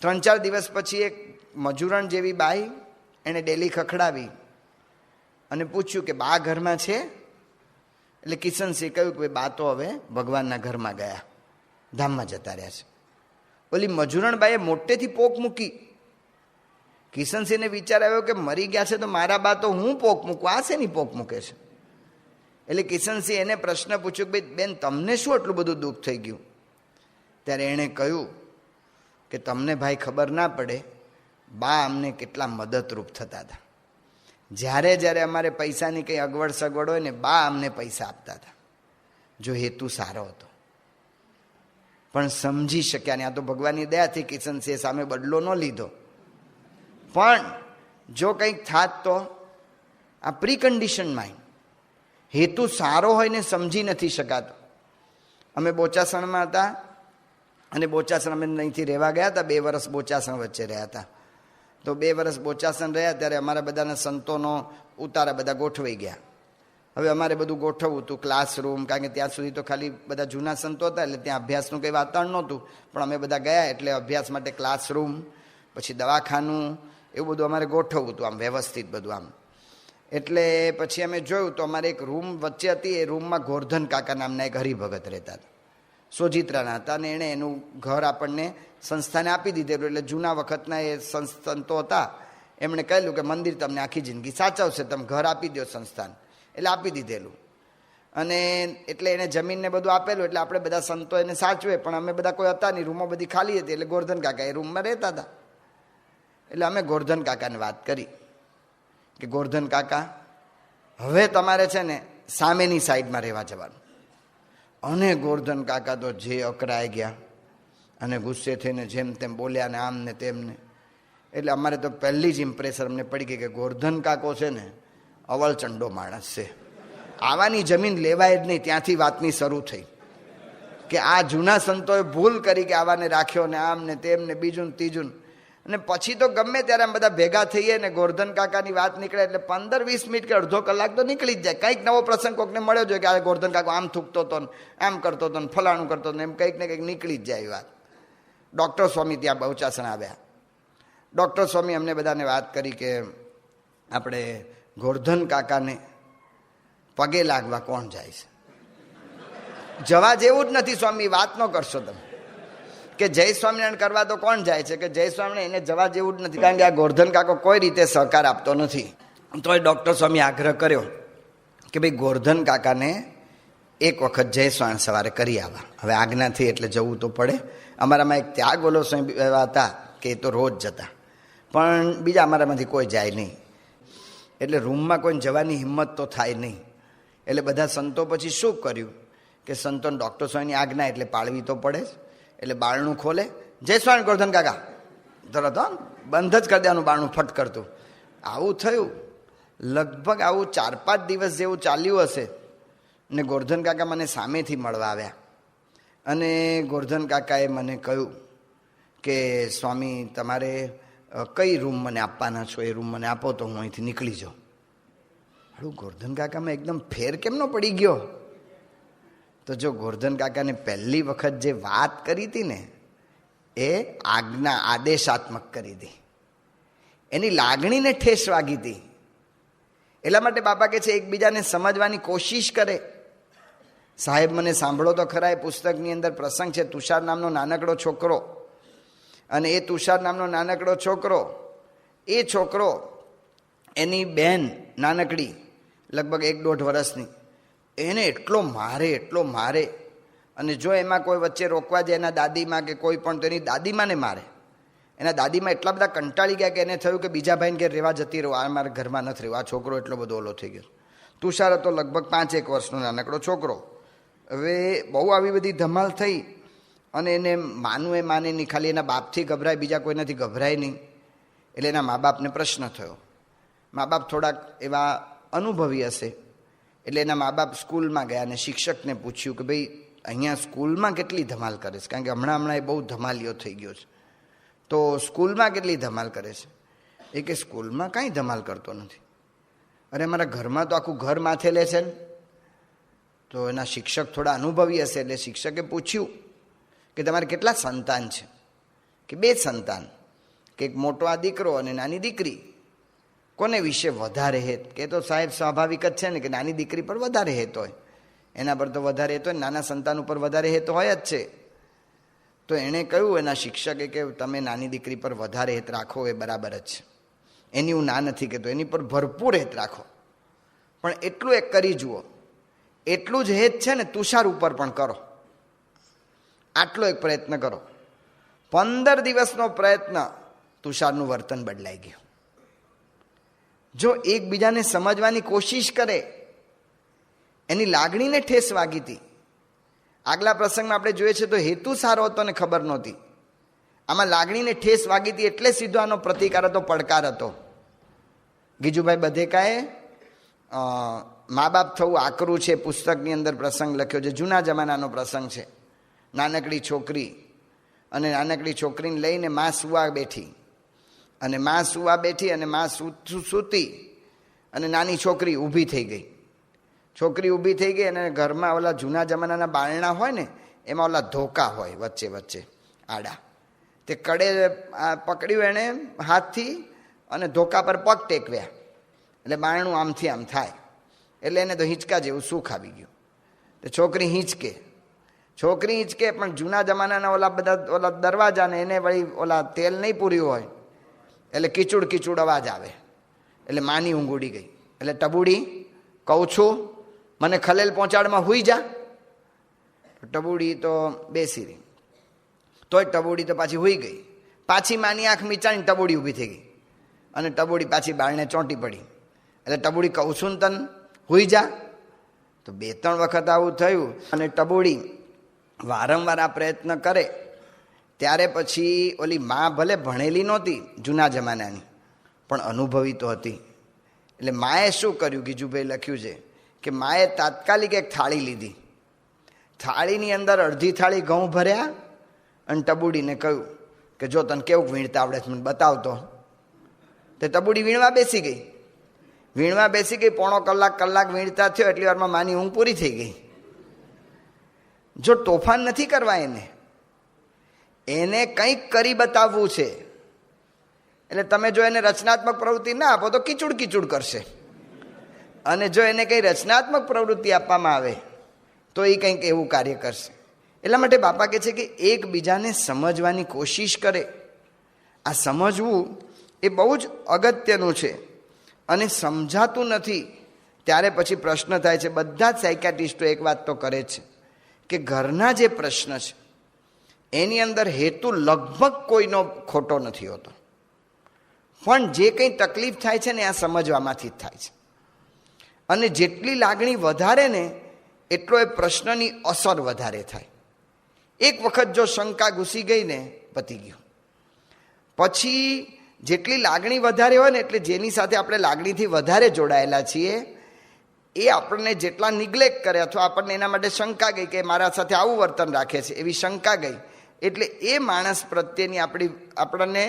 3-4 દિવસ પછી એક મજૂરણ જેવી બાઈ એણે ડેલી ખખડાવી અને પૂછ્યું કે બા ઘરમાં છે? એટલે કિશનસિંહ કહ્યું કે બા તો હવે ભગવાનના ઘરમાં ગયા, ધામમાં જતા રહ્યા છે. ઓલી મજૂરણ બાઈએ મોટેથી પોક મૂકી. કિશનસિંહને વિચાર આવ્યો કે મરી ગયા છે તો મારા બા તો હું પોક મૂકું, આ શેની પોક મૂકે છે? એટલે કિશનસિંહ એને પ્રશ્ન પૂછ્યો કે ભાઈ બેન તમને શું આટલું બધું દુઃખ થઈ ગયું? ત્યારે એણે કહ્યું કે તમને ભાઈ ખબર ના પડે, બા અમને કેટલા મદદરૂપ થતા હતા. જ્યારે જ્યારે અમારે પૈસાની કંઈ અગવડ સગવડ હોય ને બા અમને પૈસા આપતા હતા, જો હેતુ સારો હતો. પણ સમજી શક્યા ને, આ તો ભગવાનની દયાથી કિશનસિંહે સામે બદલો ન લીધો. પણ જો કંઈક થાત તો આ પ્રી કન્ડિશન માઇન્ડ, હેતુ સારો હોય ને સમજી નથી શકાતો. અમે બોચાસણમાં હતા અને બોચાસણ અમે અહીંથી રહેવા ગયા હતા. 2 વર્ષ બોચાસણ વચ્ચે રહ્યા હતા. તો 2 વર્ષ બોચાસણ રહ્યા ત્યારે અમારા બધાના સંતોનો ઉતારા બધા ગોઠવાઈ ગયા. હવે અમારે બધું ગોઠવવું હતું, ક્લાસરૂમ, કારણ કે ત્યાં સુધી તો ખાલી બધા જૂના સંતો હતા એટલે ત્યાં અભ્યાસનું કંઈ વાતાવરણ નહોતું. પણ અમે બધા ગયા એટલે અભ્યાસ માટે ક્લાસરૂમ, પછી દવાખાનું, એવું બધું અમારે ગોઠવવું હતું, આમ વ્યવસ્થિત બધું આમ. એટલે પછી અમે જોયું તો અમારે એક રૂમ વચ્ચે હતી, એ રૂમમાં ગોરધન કાકા નામના એક હરિભગત રહેતા હતા, સોજિત્રાના હતા. અને એણે એનું ઘર આપણને સંસ્થાને આપી દીધેલું. એટલે જૂના વખતના એ સંતો હતા, એમણે કહેલું કે મંદિર તમને આખી જિંદગી સાચવશે, તમે ઘર આપી દો સંસ્થાન. એટલે આપી દીધેલું. અને એટલે એને જમીનને બધું આપેલું. એટલે આપણે બધા સંતો એને સાચવે, પણ અમે બધા કોઈ હતા નહીં, રૂમો બધી ખાલી હતી. એટલે ગોરધન કાકા એ રૂમમાં રહેતા હતા. એટલે અમે ગોરધન કાકાને વાત કરી કે ગોરધન કાકા, હવે તમારે છે ને સામેની સાઈડમાં રહેવા જવાનું. અને ગોરધન કાકા તો જે અકરાઈ ગયા અને ગુસ્સે થઈને જેમ તેમ બોલ્યા ને આમ ને તેમ ને. એટલે અમારે તો પહેલી જ ઇમ્પ્રેશન અમને પડી ગઈ કે ગોરધન કાકો છે ને અવળચંડો માણસ છે, આવાની જમીન લેવાય જ નહીં. ત્યાંથી વાતની શરૂ થઈ કે આ જૂના સંતોએ ભૂલ કરી કે આવાને રાખ્યો ને આમ ને તેમ ને બીજું ને ત્રીજું. અને પછી તો ગમે ત્યારે આમ બધા ભેગા થઈએ ને ગોરધન કાકાની વાત નીકળે એટલે 15-20 મિનિટ કે અડધો કલાક તો નીકળી જ જાય. કંઈક નવો પ્રસંગ કોઈકને મળ્યો જોઈએ કે આ ગોરધન કાકો આમ થૂકતો હતો ને આમ કરતો હતો ને ફલાણું કરતો હતો ને, એમ કંઈક ને કંઈક નીકળી જ જાય વાત. ડૉક્ટર સ્વામી ત્યાં બહુચાસણ આવ્યા. ડૉક્ટર સ્વામી અમને બધાને વાત કરી કે આપણે ગોરધન કાકાને પગે લાગવા કોણ જાય છે? જવા જેવું જ નથી સ્વામી, વાત ન કરશો તમે. કે જય સ્વામિનારાયણ કરવા તો કોણ જાય છે? કે જય સ્વામિનારાયણ એને જવા જેવું જ નથી, કારણ કે આ ગોરધન કાકો કોઈ રીતે સહકાર આપતો નથી. તોય ડૉક્ટર સ્વામી આગ્રહ કર્યો કે ભાઈ ગોરધન કાકાને એક વખત જય સ્વામિનારાયણ સવારે કરી આવવા. હવે આજ્ઞાથી એટલે જવું તો પડે. અમારામાં એક ત્યાગ ઓલો સ્વામી એવા હતા કે એ તો રોજ જતા, પણ બીજા અમારામાંથી કોઈ જાય નહીં. એટલે રૂમમાં કોઈને જવાની હિંમત તો થાય નહીં. એટલે બધા સંતો પછી શું કર્યું કે સંતોન ડૉક્ટર સ્વામીની આજ્ઞા એટલે પાળવી તો પડે જ. એટલે બારણું ખોલે, જય સ્વામી ગોરધન કાકા, તરત બંધ જ કરી દેવાનું બારણું ફટ કરતું. આવું થયું. લગભગ આવું 4-5 દિવસ જેવું ચાલ્યું હશે ને ગોરધન કાકા મને સામેથી મળવા આવ્યા અને ગોરધન કાકાએ મને કહ્યું કે સ્વામી તમારે કઈ રૂમ મને આપવાના છો, એ રૂમ મને આપો તો હું અહીંથી નીકળી જાઉં. હારું, ગોરધન કાકામાં એકદમ ફેર કેમ ન પડી ગયો? તો જો ગોરધન કાકાને પહેલી વખત જે વાત કરી હતી ને એ આજ્ઞા આદેશાત્મક કરી હતી, એની લાગણીને ઠેસ વાગી હતી. એટલા માટે બાપા કહે છે એકબીજાને સમજવાની કોશિશ કરે. સાહેબ મને સાંભળો તો ખરા, એ પુસ્તકની અંદર પ્રસંગ છે તુષાર નામનો નાનકડો છોકરો, અને એ તુષાર નામનો નાનકડો છોકરો એની બહેન નાનકડી લગભગ 1-1.5 વર્ષની, એને એટલો મારે અને જો એમાં કોઈ વચ્ચે રોકવા જાય એના દાદીમાં કે કોઈ પણ, તો એની દાદીમાને મારે. એના દાદીમાં એટલા બધા કંટાળી ગયા કે એને થયું કે બીજા ભાઈને ઘેર રહેવા જતી રહો, આ મારા ઘરમાં નથી રહ્યું. આ છોકરો એટલો બધો ઓલો થઈ ગયો. તુષાર હતો લગભગ 5-1 વર્ષનો નાનકડો છોકરો. હવે બહુ આવી બધી ધમાલ થઈ અને એને માને નહીં, ખાલી એના બાપથી ગભરાય, બીજા કોઈનાથી ગભરાય નહીં. એટલે એના મા બાપને પ્રશ્ન થયો. મા બાપ થોડાક એવા અનુભવી હશે એટલે એના મા બાપ સ્કૂલમાં ગયા અને શિક્ષકને પૂછ્યું કે ભાઈ અહીંયા સ્કૂલમાં કેટલી ધમાલ કરે છે, કારણ કે હમણાં એ બહુ ધમાલીઓ થઈ ગયો છે, તો સ્કૂલમાં કેટલી ધમાલ કરે છે? એ કે સ્કૂલમાં કાંઈ ધમાલ કરતો નથી. અરે અમારા ઘરમાં તો આખું ઘર માથે લે છે ને. તો એના શિક્ષક થોડા અનુભવી હશે એટલે શિક્ષકે પૂછ્યું કે તમારે કેટલા સંતાન છે? કે 2 સંતાન, કે એક મોટો આ દીકરો અને નાની દીકરી. કોને વિશે વધારે હેત? કે તો સાહેબ સ્વાભાવિક જ છે ને કે નાની દીકરી પર વધારે હેત હોય, એના પર તો વધારે હેત હોય, નાના સંતાન ઉપર વધારે હેત હોય જ છે. તો એણે કહ્યું, એના શિક્ષકે કે તમે નાની દીકરી પર વધારે હેત રાખો એ બરાબર જ છે, એની હું ના નથી કહેતો, એની પર ભરપૂર હેત રાખો, પણ એટલું એક કરી જુઓ, એટલું જ હેત છે ને તુષાર ઉપર પણ કરો. આટલો એક પ્રયત્ન કરો. 15 દિવસનો પ્રયત્ન, તુષારનું વર્તન બદલાઈ ગયું. જો એકબીજાને સમજવાની કોશિશ કરે, એની લાગણીને ઠેસ વાગી હતી. આગલા પ્રસંગમાં આપણે જોઈએ છે તો હેતુ સારો હતો ને ખબર નહોતી. આમાં લાગણીને ઠેસ વાગી હતી એટલે સીધો આનો પ્રતિકાર હતો, પડકાર હતો. ગીજુભાઈ બધેકાએ મા બાપ થવું આકરું છે પુસ્તકની અંદર પ્રસંગ લખ્યો છે. જૂના જમાનાનો પ્રસંગ છે. નાનકડી છોકરી અને નાનકડી છોકરીને લઈને મા સુવા બેઠી અને મા સૂતી અને નાની છોકરી ઊભી થઈ ગઈ. છોકરી ઊભી થઈ ગઈ અને ઘરમાં ઓલા જૂના જમાનાના બારણા હોય ને એમાં ઓલા ધોકા હોય વચ્ચે આડા, તે કડે પકડ્યું એણે હાથથી અને ધોકા પર પગ ટેકવ્યા એટલે બારણું આમથી આમ થાય એટલે એને તો હિંચકા જેવું સુખ આવી ગયું. તો છોકરી હિંચકે પણ જૂના જમાનાના ઓલા દરવાજાને એને વળી ઓલા તેલ નહીં પૂર્યું હોય એટલે કીચુડ અવાજ આવે એટલે માની ઊંઘ ઉડી ગઈ. એટલે ટબુડી કહું છું મને ખલેલ પહોંચાડમાં હુઈ જા. ટબુડી તો બેસી રહી, તોય ટબુડી તો પાછી હુઈ ગઈ. પાછી માની આંખ મીચાણી ટબુડી ઊભી થઈ ગઈ અને ટબુડી પાછી બારણે ચોંટી પડી. એટલે ટબુડી કહું છું ને તને હુઈ જા. તો 2-3 વખત આવું થયું અને ટબુડી વારંવાર આ પ્રયત્ન કરે ત્યારે પછી ઓલી મા ભલે ભણેલી નહોતી જૂના જમાનાની પણ અનુભવી તો હતી. એટલે માએ શું કર્યું, ગીજુભાઈ લખ્યું છે કે માએ તાત્કાલિક એક થાળી લીધી. થાળીની અંદર અડધી થાળી ઘઉં ભર્યા અને ટબુડીને કહ્યું કે જો તને કેવું વીણતા આવડે છે મને બતાવતો. તે ટબુડી વીણવા બેસી ગઈ. પોણો કલાક વીણતા થયો એટલી વારમાં માની ઊંઘ પૂરી થઈ ગઈ. જો તોફાન નથી કરવા, એને કંઈક કરી બતાવવું છે. એટલે તમે જો એને રચનાત્મક પ્રવૃત્તિ ના આપો તો કીચુડ કરશે, અને જો એને કંઈ રચનાત્મક પ્રવૃત્તિ આપવામાં આવે તો એ કંઈક એવું કાર્ય કરશે. એટલા માટે બાપા કહે છે કે એકબીજાને સમજવાની કોશિશ કરે. આ સમજવું એ બહુ જ અગત્યનું છે અને સમજાતું નથી ત્યારે પછી પ્રશ્ન થાય છે. બધા જ સાયકાટ્રિસ્ટો એક વાત તો કરે છે કે ઘરના જે પ્રશ્ન છે એની અંદર હેતુ લગભગ કોઈનો ખોટો નથી હોતો, પણ જે કંઈ તકલીફ થાય છે ને આ સમજવામાંથી જ થાય છે. અને જેટલી લાગણી વધારે ને એટલો એ પ્રશ્નની અસર વધારે થાય. એક વખત જો શંકા ઘૂસી ગઈ ને પતી ગયું. પછી જેટલી લાગણી વધારે હોય ને એટલે જેની સાથે આપણે લાગણીથી વધારે જોડાયેલા છીએ એ આપણને જેટલા નિગ્લેક્ટ કરે અથવા આપણને એના માટે શંકા ગઈ કે મારા સાથે આવું વર્તન રાખે છે એવી શંકા ગઈ એટલે એ માણસ પ્રત્યેની આપણને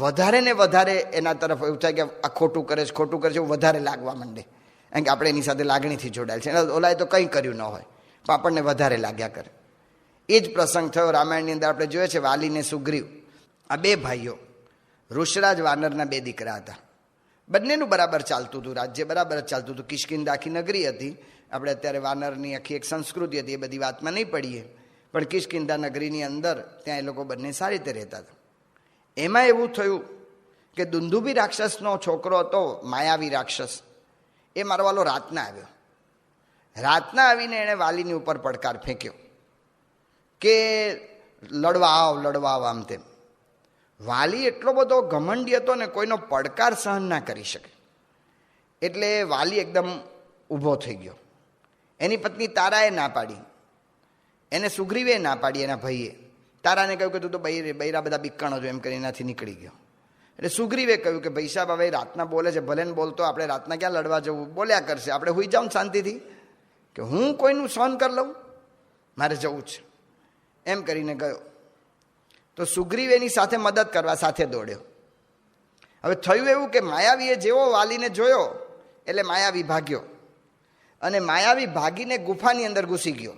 વધારે ને વધારે એના તરફ એવું થાય કે આ ખોટું કરે છે એવું વધારે લાગવા માંડે. કારણ કે આપણે એની સાથે લાગણીથી જોડાયેલ છે. ઓલાએ તો કંઈ કર્યું ન હોય પણ આપણને વધારે લાગ્યા કરે. એ જ પ્રસંગ થયો રામાયણની અંદર. આપણે જોઈએ છે વાલી ને સુગ્રીવ, આ બે ભાઈઓ, ઋષરાજ વાનરના બે દીકરા હતા. બંનેનું બરાબર ચાલતું હતું, રાજ્ય બરાબર જ ચાલતું હતું. કિષ્કિંધા આખી નગરી હતી. આપણે અત્યારે વાનરની આખી એક સંસ્કૃતિ હતી, એ બધી વાતમાં નહીં પડીએ, પણ કિષ્કિંધા નગરીની અંદર ત્યાં એ લોકો બંને સારી રીતે રહેતા હતા. એમાં એવું થયું કે દુંદુભી રાક્ષસનો છોકરો હતો, માયાવી રાક્ષસ, એ મારવાલો રાતના આવ્યો. રાતના આવીને એણે વાલીની ઉપર પડકાર ફેંક્યો કે લડવા આવ આમ તેમ. વાલી એટલો બધો ઘમંડી હતો ને કોઈનો પડકાર સહન ના કરી શકે. એટલે વાલી એકદમ ઊભો થઈ ગયો. એની પત્ની તારાએ ના પાડી, એને સુગ્રીવે ના પાડી, એના ભાઈએ તારાને કહ્યું કે તું તો બૈરા બધા બીકણો છો એમ કરી એનાથી નીકળી ગયો. એટલે સુગ્રીવે કહ્યું કે ભાઈ સાહેબ હવે રાતના બોલે છે, ભલે ને બોલતો, આપણે રાતના ક્યાં લડવા જવું, બોલ્યા કરશે, આપણે હુઈ જાઉં શાંતિથી, કે હું કોઈનું સહન કરી લઉં, મારે જવું છે એમ કરીને ગયો. તો સુગ્રીવ એની સાથે મદદ કરવા સાથે દોડ્યો. હવે થયું એવું કે માયાવીએ જેવો વાલીને જોયો એટલે માયાવી ભાગ્યો, અને માયાવી ભાગીને ગુફાની અંદર ઘૂસી ગયો.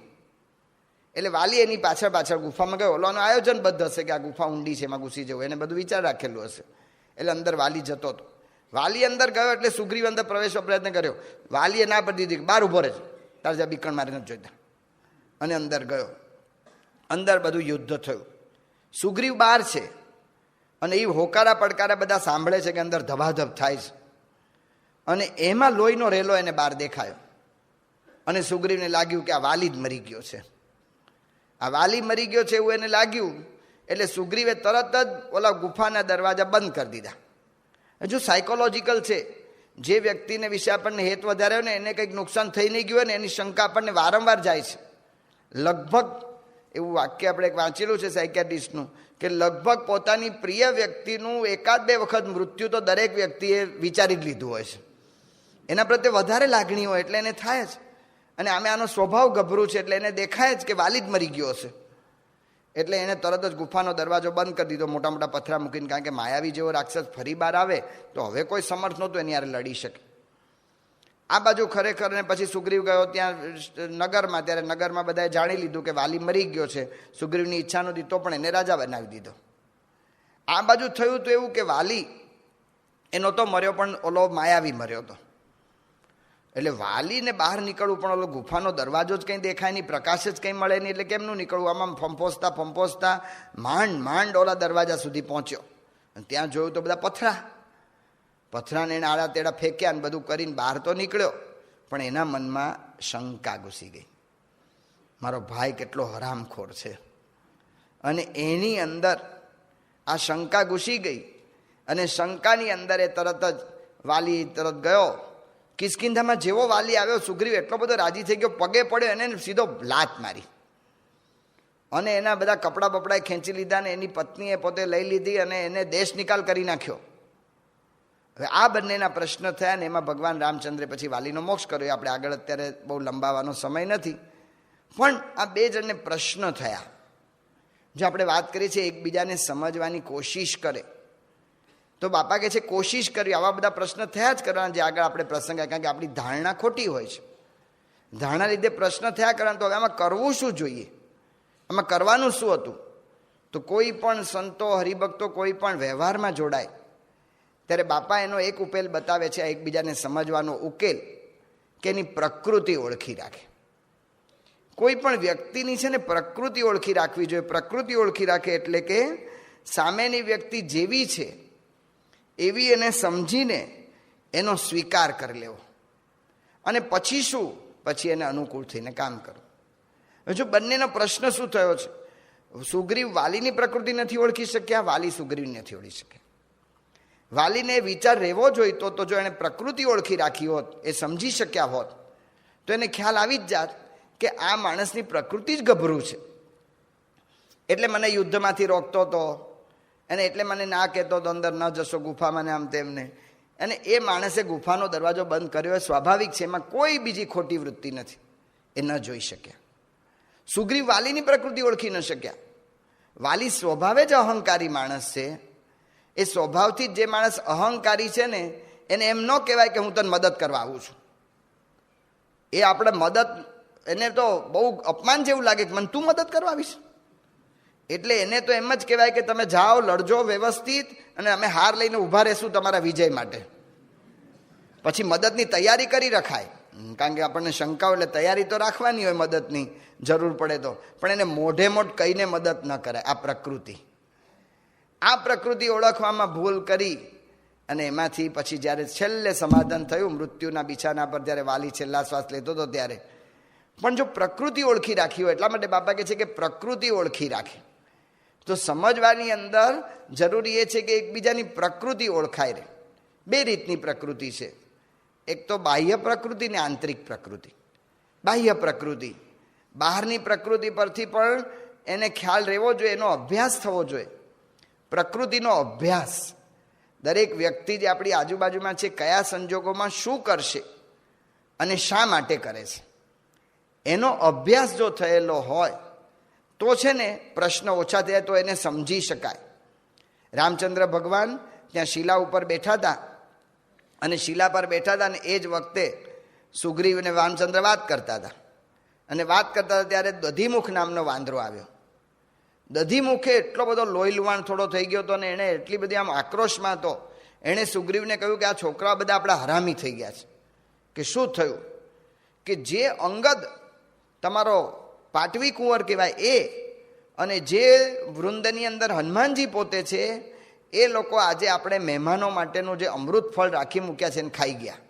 એટલે વાલી એની પાછળ ગુફામાં ગયો. ઓલાનું આયોજનબદ્ધ હશે કે આ ગુફા ઊંડી છે, એમાં ઘૂસી જવું, એને બધું વિચાર રાખેલું હશે. એટલે અંદર વાલી જતો હતો. વાલી અંદર ગયો એટલે સુગ્રીવ અંદર પ્રવેશનો પ્રયત્ન કર્યો. વાલીએ ના પડી દીધી, બહાર ઉભો રહે છે, તાર જ્યાં બીકણ મારી નથી જોઈતા. અને અંદર ગયો. અંદર બધું યુદ્ધ થયું. સુગ્રીવ બહાર છે અને એ હોકારા પડકારા બધા સાંભળે છે કે અંદર ધબાધબ થાય છે. અને એમાં લોહીનો રેલો એને બહાર દેખાયો. અને સુગ્રીવને લાગ્યું કે આ વાલી જ મરી ગયો છે, આ વાલી મરી ગયો છે એવું એને લાગ્યું. એટલે સુગ્રીવે તરત જ ઓલા ગુફાના દરવાજા બંધ કરી દીધા. હજુ સાયકોલોજીકલ છે, જે વ્યક્તિને વિશે આપણને હેત વધારે હોય ને એને કંઈક નુકસાન થઈ નહીં ગયું હોય ને એની શંકા આપણને વારંવાર જાય છે. લગભગ એવું વાક્ય આપણે એક વાંચેલું છે સાયકેટ્રિસ્ટનું કે લગભગ પોતાની પ્રિય વ્યક્તિનું 1-2 વખત મૃત્યુ તો દરેક વ્યક્તિએ વિચારી જ લીધું હોય છે. એના પ્રત્યે વધારે લાગણી હોય એટલે એને થાય જ. અને આમે આનો સ્વભાવ ગભરું છે એટલે એને દેખાય જ કે વાલી જ મરી ગયો હશે. એટલે એને તરત જ ગુફાનો દરવાજો બંધ કરી દીધો, મોટા મોટા પથરા મૂકીને. કારણ કે માયાવી જેવો રાક્ષસ ફરી બહાર આવે તો હવે કોઈ સમર્થ નહોતું એની યારે લડી શકે. આ બાજુ ખરેખર ને પછી સુગ્રીવ ગયો ત્યાં નગરમાં. ત્યારે નગરમાં બધાએ જાણી લીધું કે વાલી મરી ગયો છે. સુગ્રીવની ઈચ્છા નહોતી તો પણ એને રાજા બનાવી દીધો. આ બાજુ થયું તો એવું કે વાલી એનો તો મર્યો પણ ઓલો માયાવી મર્યો હતો. એટલે વાલીને બહાર નીકળવું પણ ઓલો ગુફાનો દરવાજો જ કંઈ દેખાય નહીં, પ્રકાશ જ કંઈ મળે નહીં, એટલે કેમનું નીકળવું? આમાં ફંફોસતા માંડ ઓલા દરવાજા સુધી પહોંચ્યો. અને ત્યાં જોયું તો બધા પથરાને એને આડા તેડા ફેંક્યા ને બધું કરીને બહાર તો નીકળ્યો. પણ એના મનમાં શંકા ઘૂસી ગઈ, મારો ભાઈ કેટલો હરામખોર છે. અને એની અંદર આ શંકા ઘૂસી ગઈ. અને શંકાની અંદર એ તરત જ વાલી તરત ગયો. કિષ્કિંધામાં જેવો વાલી આવ્યો, સુગ્રીવ એટલો બધો રાજી થઈ ગયો, પગે પડ્યો, એને સીધો લાત મારી અને એના બધા કપડાં બપડાએ ખેંચી લીધા ને એની પત્નીએ પોતે લઈ લીધી અને એને દેશ નિકાલ કરી નાખ્યો. હવે આ બંનેના પ્રશ્ન થયા ને એમાં ભગવાન રામચંદ્રે પછી વાલીનો મોક્ષ કર્યો. આપણે આગળ અત્યારે બહુ લંબાવવાનો સમય નથી, પણ આ બે જણને પ્રશ્ન થયા. જો આપણે વાત કરીએ છીએ એકબીજાને સમજવાની કોશિશ કરે તો બાપા કહે છે કોશિશ કરવી. આવા બધા પ્રશ્ન થયા જ કરવાના જે આગળ આપણે પ્રસંગ, કારણ કે આપણી ધારણા ખોટી હોય છે. ધારણા લીધે પ્રશ્ન થયા કરવાના. તો હવે આમાં કરવું શું જોઈએ, આમાં કરવાનું શું હતું? તો કોઈ પણ સંતો હરિભક્તો કોઈ પણ વ્યવહારમાં જોડાય ત્યારે બાપા એનો એક ઉકેલ બતાવે છે, એકબીજાને સમજવાનો ઉકેલ, કે એની પ્રકૃતિ ઓળખી રાખે. કોઈ પણ વ્યક્તિની છે ને પ્રકૃતિ ઓળખી રાખવી જોઈએ. પ્રકૃતિ ઓળખી રાખે એટલે કે સામેની વ્યક્તિ જેવી છે એવી એને સમજીને એનો સ્વીકાર કરી લેવો. અને પછી શું? પછી એને અનુકૂળ થઈને કામ કરવું. હજુ બંનેનો પ્રશ્ન શું થયો છે? સુગ્રીવ વાલીની પ્રકૃતિ નથી ઓળખી શક્યા, વાલી સુગ્રીવ નથી ઓળખી શક્યા. વાલીને વિચાર રહેવો જોઈતો તો જો એને પ્રકૃતિ ઓળખી રાખી હોત, એ સમજી શક્યા હોત તો એને ખ્યાલ આવી જ જાત કે આ માણસની પ્રકૃતિ જ ગભરું છે, એટલે મને યુદ્ધમાંથી રોકતો હતો, અને એટલે મને ના કહેતો તો અંદર ન જશો ગુફામાં ને આમ તેમને. અને એ માણસે ગુફાનો દરવાજો બંધ કર્યો એ સ્વાભાવિક છે, એમાં કોઈ બીજી ખોટી વૃત્તિ નથી. એ ન જોઈ શક્યા. સુગ્રીવ વાલીની પ્રકૃતિ ઓળખી ન શક્યા. વાલી સ્વભાવે જ અહંકારી માણસ છે. એ સ્વભાવથી જ જે માણસ અહંકારી છે ને, એને એમ ન કહેવાય કે હું તને મદદ કરવા આવું છું. એ આપણે મદદ, એને તો બહુ અપમાન જેવું લાગે કે મને તું મદદ કરવા આવીશ. એટલે એને તો એમ જ કહેવાય કે તમે જાઓ, લડજો વ્યવસ્થિત, અને અમે હાર લઈને ઊભા રહેશું તમારા વિજય માટે. પછી મદદની તૈયારી કરી રખાય, કારણ કે આપણને શંકાઓ એટલે તૈયારી તો રાખવાની હોય મદદની, જરૂર પડે તો. પણ એને મોઢે મોઢ કહીને મદદ ન કરાય. આ પ્રકૃતિ ઓળખવામાં ભૂલ કરી, અને એમાંથી પછી જ્યારે છેલ્લે સમાધાન થયું, મૃત્યુના બિછાના પર જ્યારે વાલી છેલ્લા શ્વાસ લેતો હતો ત્યારે, પણ જો પ્રકૃતિ ઓળખી રાખી હોય, એટલા માટે બાપા કહે છે કે પ્રકૃતિ ઓળખી રાખે. તો સમજવાની અંદર જરૂરી એ છે કે એકબીજાની પ્રકૃતિ ઓળખાય રહે. બે રીતની પ્રકૃતિ છે, એક તો બાહ્ય પ્રકૃતિ ને આંતરિક પ્રકૃતિ. બાહ્ય પ્રકૃતિ, બહારની પ્રકૃતિ પરથી પણ એને ખ્યાલ રહેવો જોઈએ, એનો અભ્યાસ થવો જોઈએ. પ્રકૃતિનો અભ્યાસ, દરેક વ્યક્તિ જે આપણી આજુબાજુમાં છે કયા સંજોગોમાં શું કરશે અને શા માટે કરે છે, એનો અભ્યાસ જો થયેલો હોય તો છે ને પ્રશ્ન ઓછા થયા, તો એને સમજી શકાય. રામચંદ્ર ભગવાન ત્યાં શિલા ઉપર બેઠા હતા, અને શિલા પર બેઠા હતા, અને એ જ વખતે સુગ્રીવ અને રામચંદ્ર વાત કરતા હતા. અને વાત કરતા હતા ત્યારે દધીમુખ નામનો વાંદરો આવ્યો. દધીમુખે એટલો બધો લોહી લુહાણ થોડો થઈ ગયો હતો, અને એણે એટલી બધી આમ આક્રોશમાં હતો, એણે સુગ્રીવને કહ્યું કે આ છોકરા બધા આપણા હરામી થઈ ગયા છે. કે શું થયું? કે જે અંગદ તમારો પાટવી કુંવર કહેવાય એ, અને જે વૃંદની અંદર હનુમાનજી પોતે છે, એ લોકો આજે આપણે મહેમાનો માટેનું જે અમૃત ફળ રાખી મૂક્યા છે એને ખાઈ ગયા.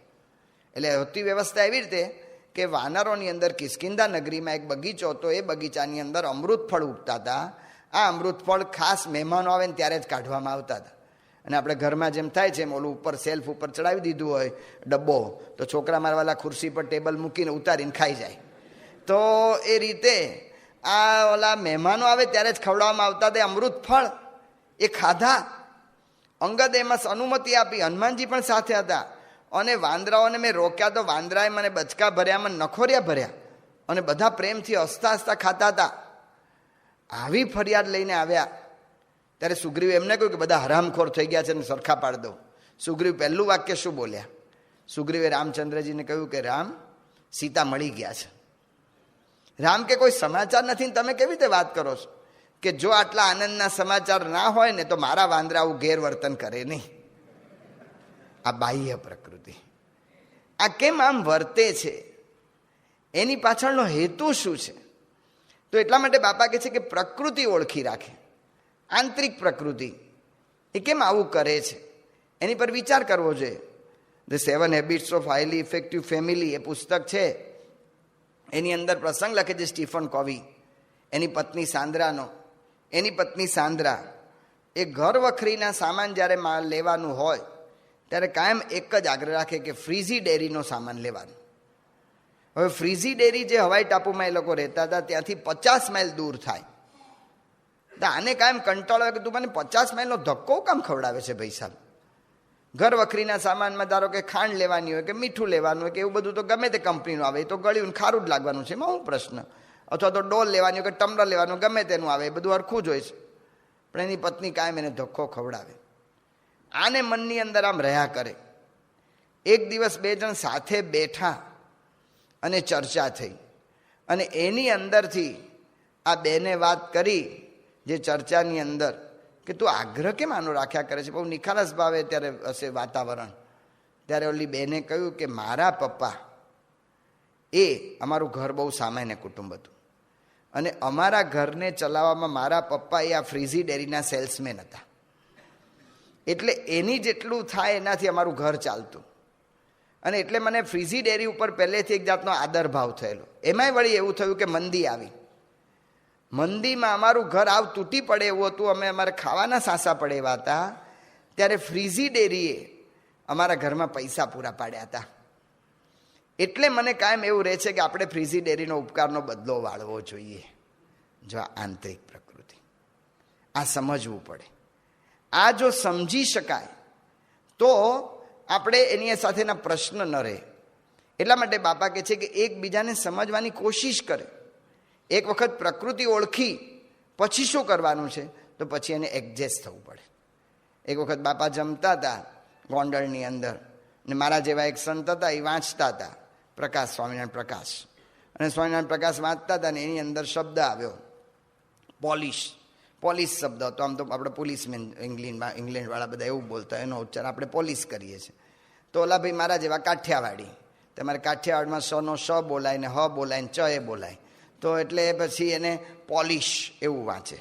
એટલે હતી વ્યવસ્થા એવી રીતે કે વાનરોની અંદર કિષ્કિંધા નગરીમાં એક બગીચો હતો, એ બગીચાની અંદર અમૃત ફળ ઉગતા હતા. આ અમૃત ફળ ખાસ મહેમાનો આવે ને ત્યારે જ કાઢવામાં આવતા હતા. અને આપણે ઘરમાં જેમ થાય છે એમ ઓલું ઉપર સેલ્ફ ઉપર ચડાવી દીધું હોય ડબ્બો, તો છોકરા મારવાલા ખુરશી પર ટેબલ મૂકીને ઉતારીને ખાઈ જાય. તો એ રીતે આ ઓલા મહેમાનો આવે ત્યારે જ ખવડાવવામાં આવતા હતા અમૃત ફળ. એ ખાધા. અંગદે એમાં અનુમતિ આપી, હનુમાનજી પણ સાથે હતા. અને વાંદરાઓને મેં રોક્યા તો વાંદરાએ મને બચકા ભર્યા, મને નખોરિયા ભર્યા, અને બધા પ્રેમથી હસતા હસતા ખાતા હતા. આવી ફરિયાદ લઈને આવ્યા ત્યારે સુગ્રીવ એમને કહ્યું કે બધા હરામખોર થઈ ગયા છે ને સરખા પાડ દો. સુગ્રીવ પહેલું વાક્ય શું બોલ્યા? સુગ્રીવે રામચંદ્રજીને કહ્યું કે રામ, સીતા મળી ગયા છે. રામ કે કોઈ સમાચાર નથી ને તમે કેવી રીતે વાત કરો છો? કે જો આટલા આનંદના સમાચાર ના હોય ને તો મારા વાંદરા આવું ગેરવર્તન કરે નહીં. આ બાહ્ય પ્રકૃતિ. આ કેમ આમ વર્તે છે, એની પાછળનો હેતુ શું છે? તો એટલા માટે બાપા કહે છે કે પ્રકૃતિ ઓળખી રાખે. આંતરિક પ્રકૃતિ એ કેમ આવું કરે છે એની પર વિચાર કરવો જોઈએ. The 7 habits of highly effective family એ પુસ્તક છે, એની અંદર પ્રસંગ લખે છે સ્ટીફન કોવી, એની પત્ની સાંદ્રાનો. એની પત્ની સાંદ્રા એ ઘર વખરીના સામાન જ્યારે લેવાનું હોય ત્યારે કાયમ એક જ આગ્રહ રાખે કે ફ્રીઝી ડેરીનો સામાન લેવાનો. હવે ફ્રીઝી ડેરી જે હવાઈ ટાપુમાં એ લોકો રહેતા હતા ત્યાંથી 50 માઇલ દૂર થાય. તો આને કાયમ કંટાળો કે તું મને 50 માઇલનો ધક્કો કામ ખવડાવે છે ભાઈ સાહેબ? ઘર વખરીના સામાનમાં ધારો કે ખાંડ લેવાની હોય કે મીઠું લેવાનું હોય કે એવું બધું તો ગમે તે કંપનીનું આવે, એ તો ગળ્યું ખારું જ લાગવાનું છે, એમાં શું પ્રશ્ન? અથવા તો ડોલ લેવાની હોય કે ટમ્બલર લેવાનું, ગમે તેનું આવે, એ બધું હરખું જ હોય છે. પણ એની પત્ની કાયમ એને ધક્કો ખવડાવે. આને મનની અંદર આમ રહ્યા કરે. એક દિવસ બે જણ સાથે બેઠા અને ચર્ચા થઈ, અને એની અંદરથી આ બેને વાત કરી જે ચર્ચાની અંદર કે તું આગ્રહ કેમ આનો રાખ્યા કરે છે, બહુ નિખાલસ ભાવે ત્યારે હશે વાતાવરણ. ત્યારે ઓલી બેને કહ્યું કે મારા પપ્પા એ અમારું ઘર બહુ સામાન્ય કુટુંબ હતું, અને અમારા ઘરને ચલાવવામાં મારા પપ્પા એ આ ફ્રીઝી ડેરીના સેલ્સમેન હતા. એટલે એની જેટલું થાય એનાથી અમારું ઘર ચાલતું, અને એટલે મને ફ્રીઝી ડેરી ઉપર પહેલેથી એક જાતનો આદર ભાવ થયેલો. એમાંય વળી એવું થયું કે મંદી આવી. મંદીમાં અમારું ઘર આવ તૂટી પડે એવું હતું, અમે અમારે ખાવાના સાંસા પડે એવા હતા. ત્યારે ફ્રીઝી ડેરીએ અમારા ઘરમાં પૈસા પૂરા પાડ્યા હતા. એટલે મને કાયમ એવું રહે છે કે આપણે ફ્રીઝીડેરીનો ઉપકારનો બદલો વાળવો જોઈએ. જો આ આંતરિક પ્રકૃતિ, આ સમજવું પડે. આ જો સમજી શકાય તો આપણે એની સાથેના પ્રશ્ન ન રહે. એટલા માટે બાપા કહે છે કે એકબીજાને સમજવાની કોશિશ કરે. એક વખત પ્રકૃતિ ઓળખી પછી શું કરવાનું છે, તો પછી એને એડજસ્ટ થવું પડે. એક વખત બાપા જમતા હતા ગોંડલની અંદર, ને મારા જેવા એક સંત હતા, એ વાંચતા હતા પ્રકાશ, સ્વામિનારાયણ પ્રકાશ. અને સ્વામિનારાયણ પ્રકાશ વાંચતા હતા ને એની અંદર શબ્દ આવ્યો પોલિશ. પોલીસ શબ્દ હતો. આમ તો આપણે પોલીસમેન ઇંગ્લેન્ડવાળા બધા એવું બોલતા, એનો ઉચ્ચાર આપણે પોલીસ કરીએ છીએ. તો ઓલા ભાઈ મારા જેવા કાઠિયાવાડી, તમારે કાઠિયાવાડમાં સ નો શ બોલાય ને હ બોલાય ને ચ એ બોલાય, તો એટલે પછી એને પોલિશ એવું વાંચે.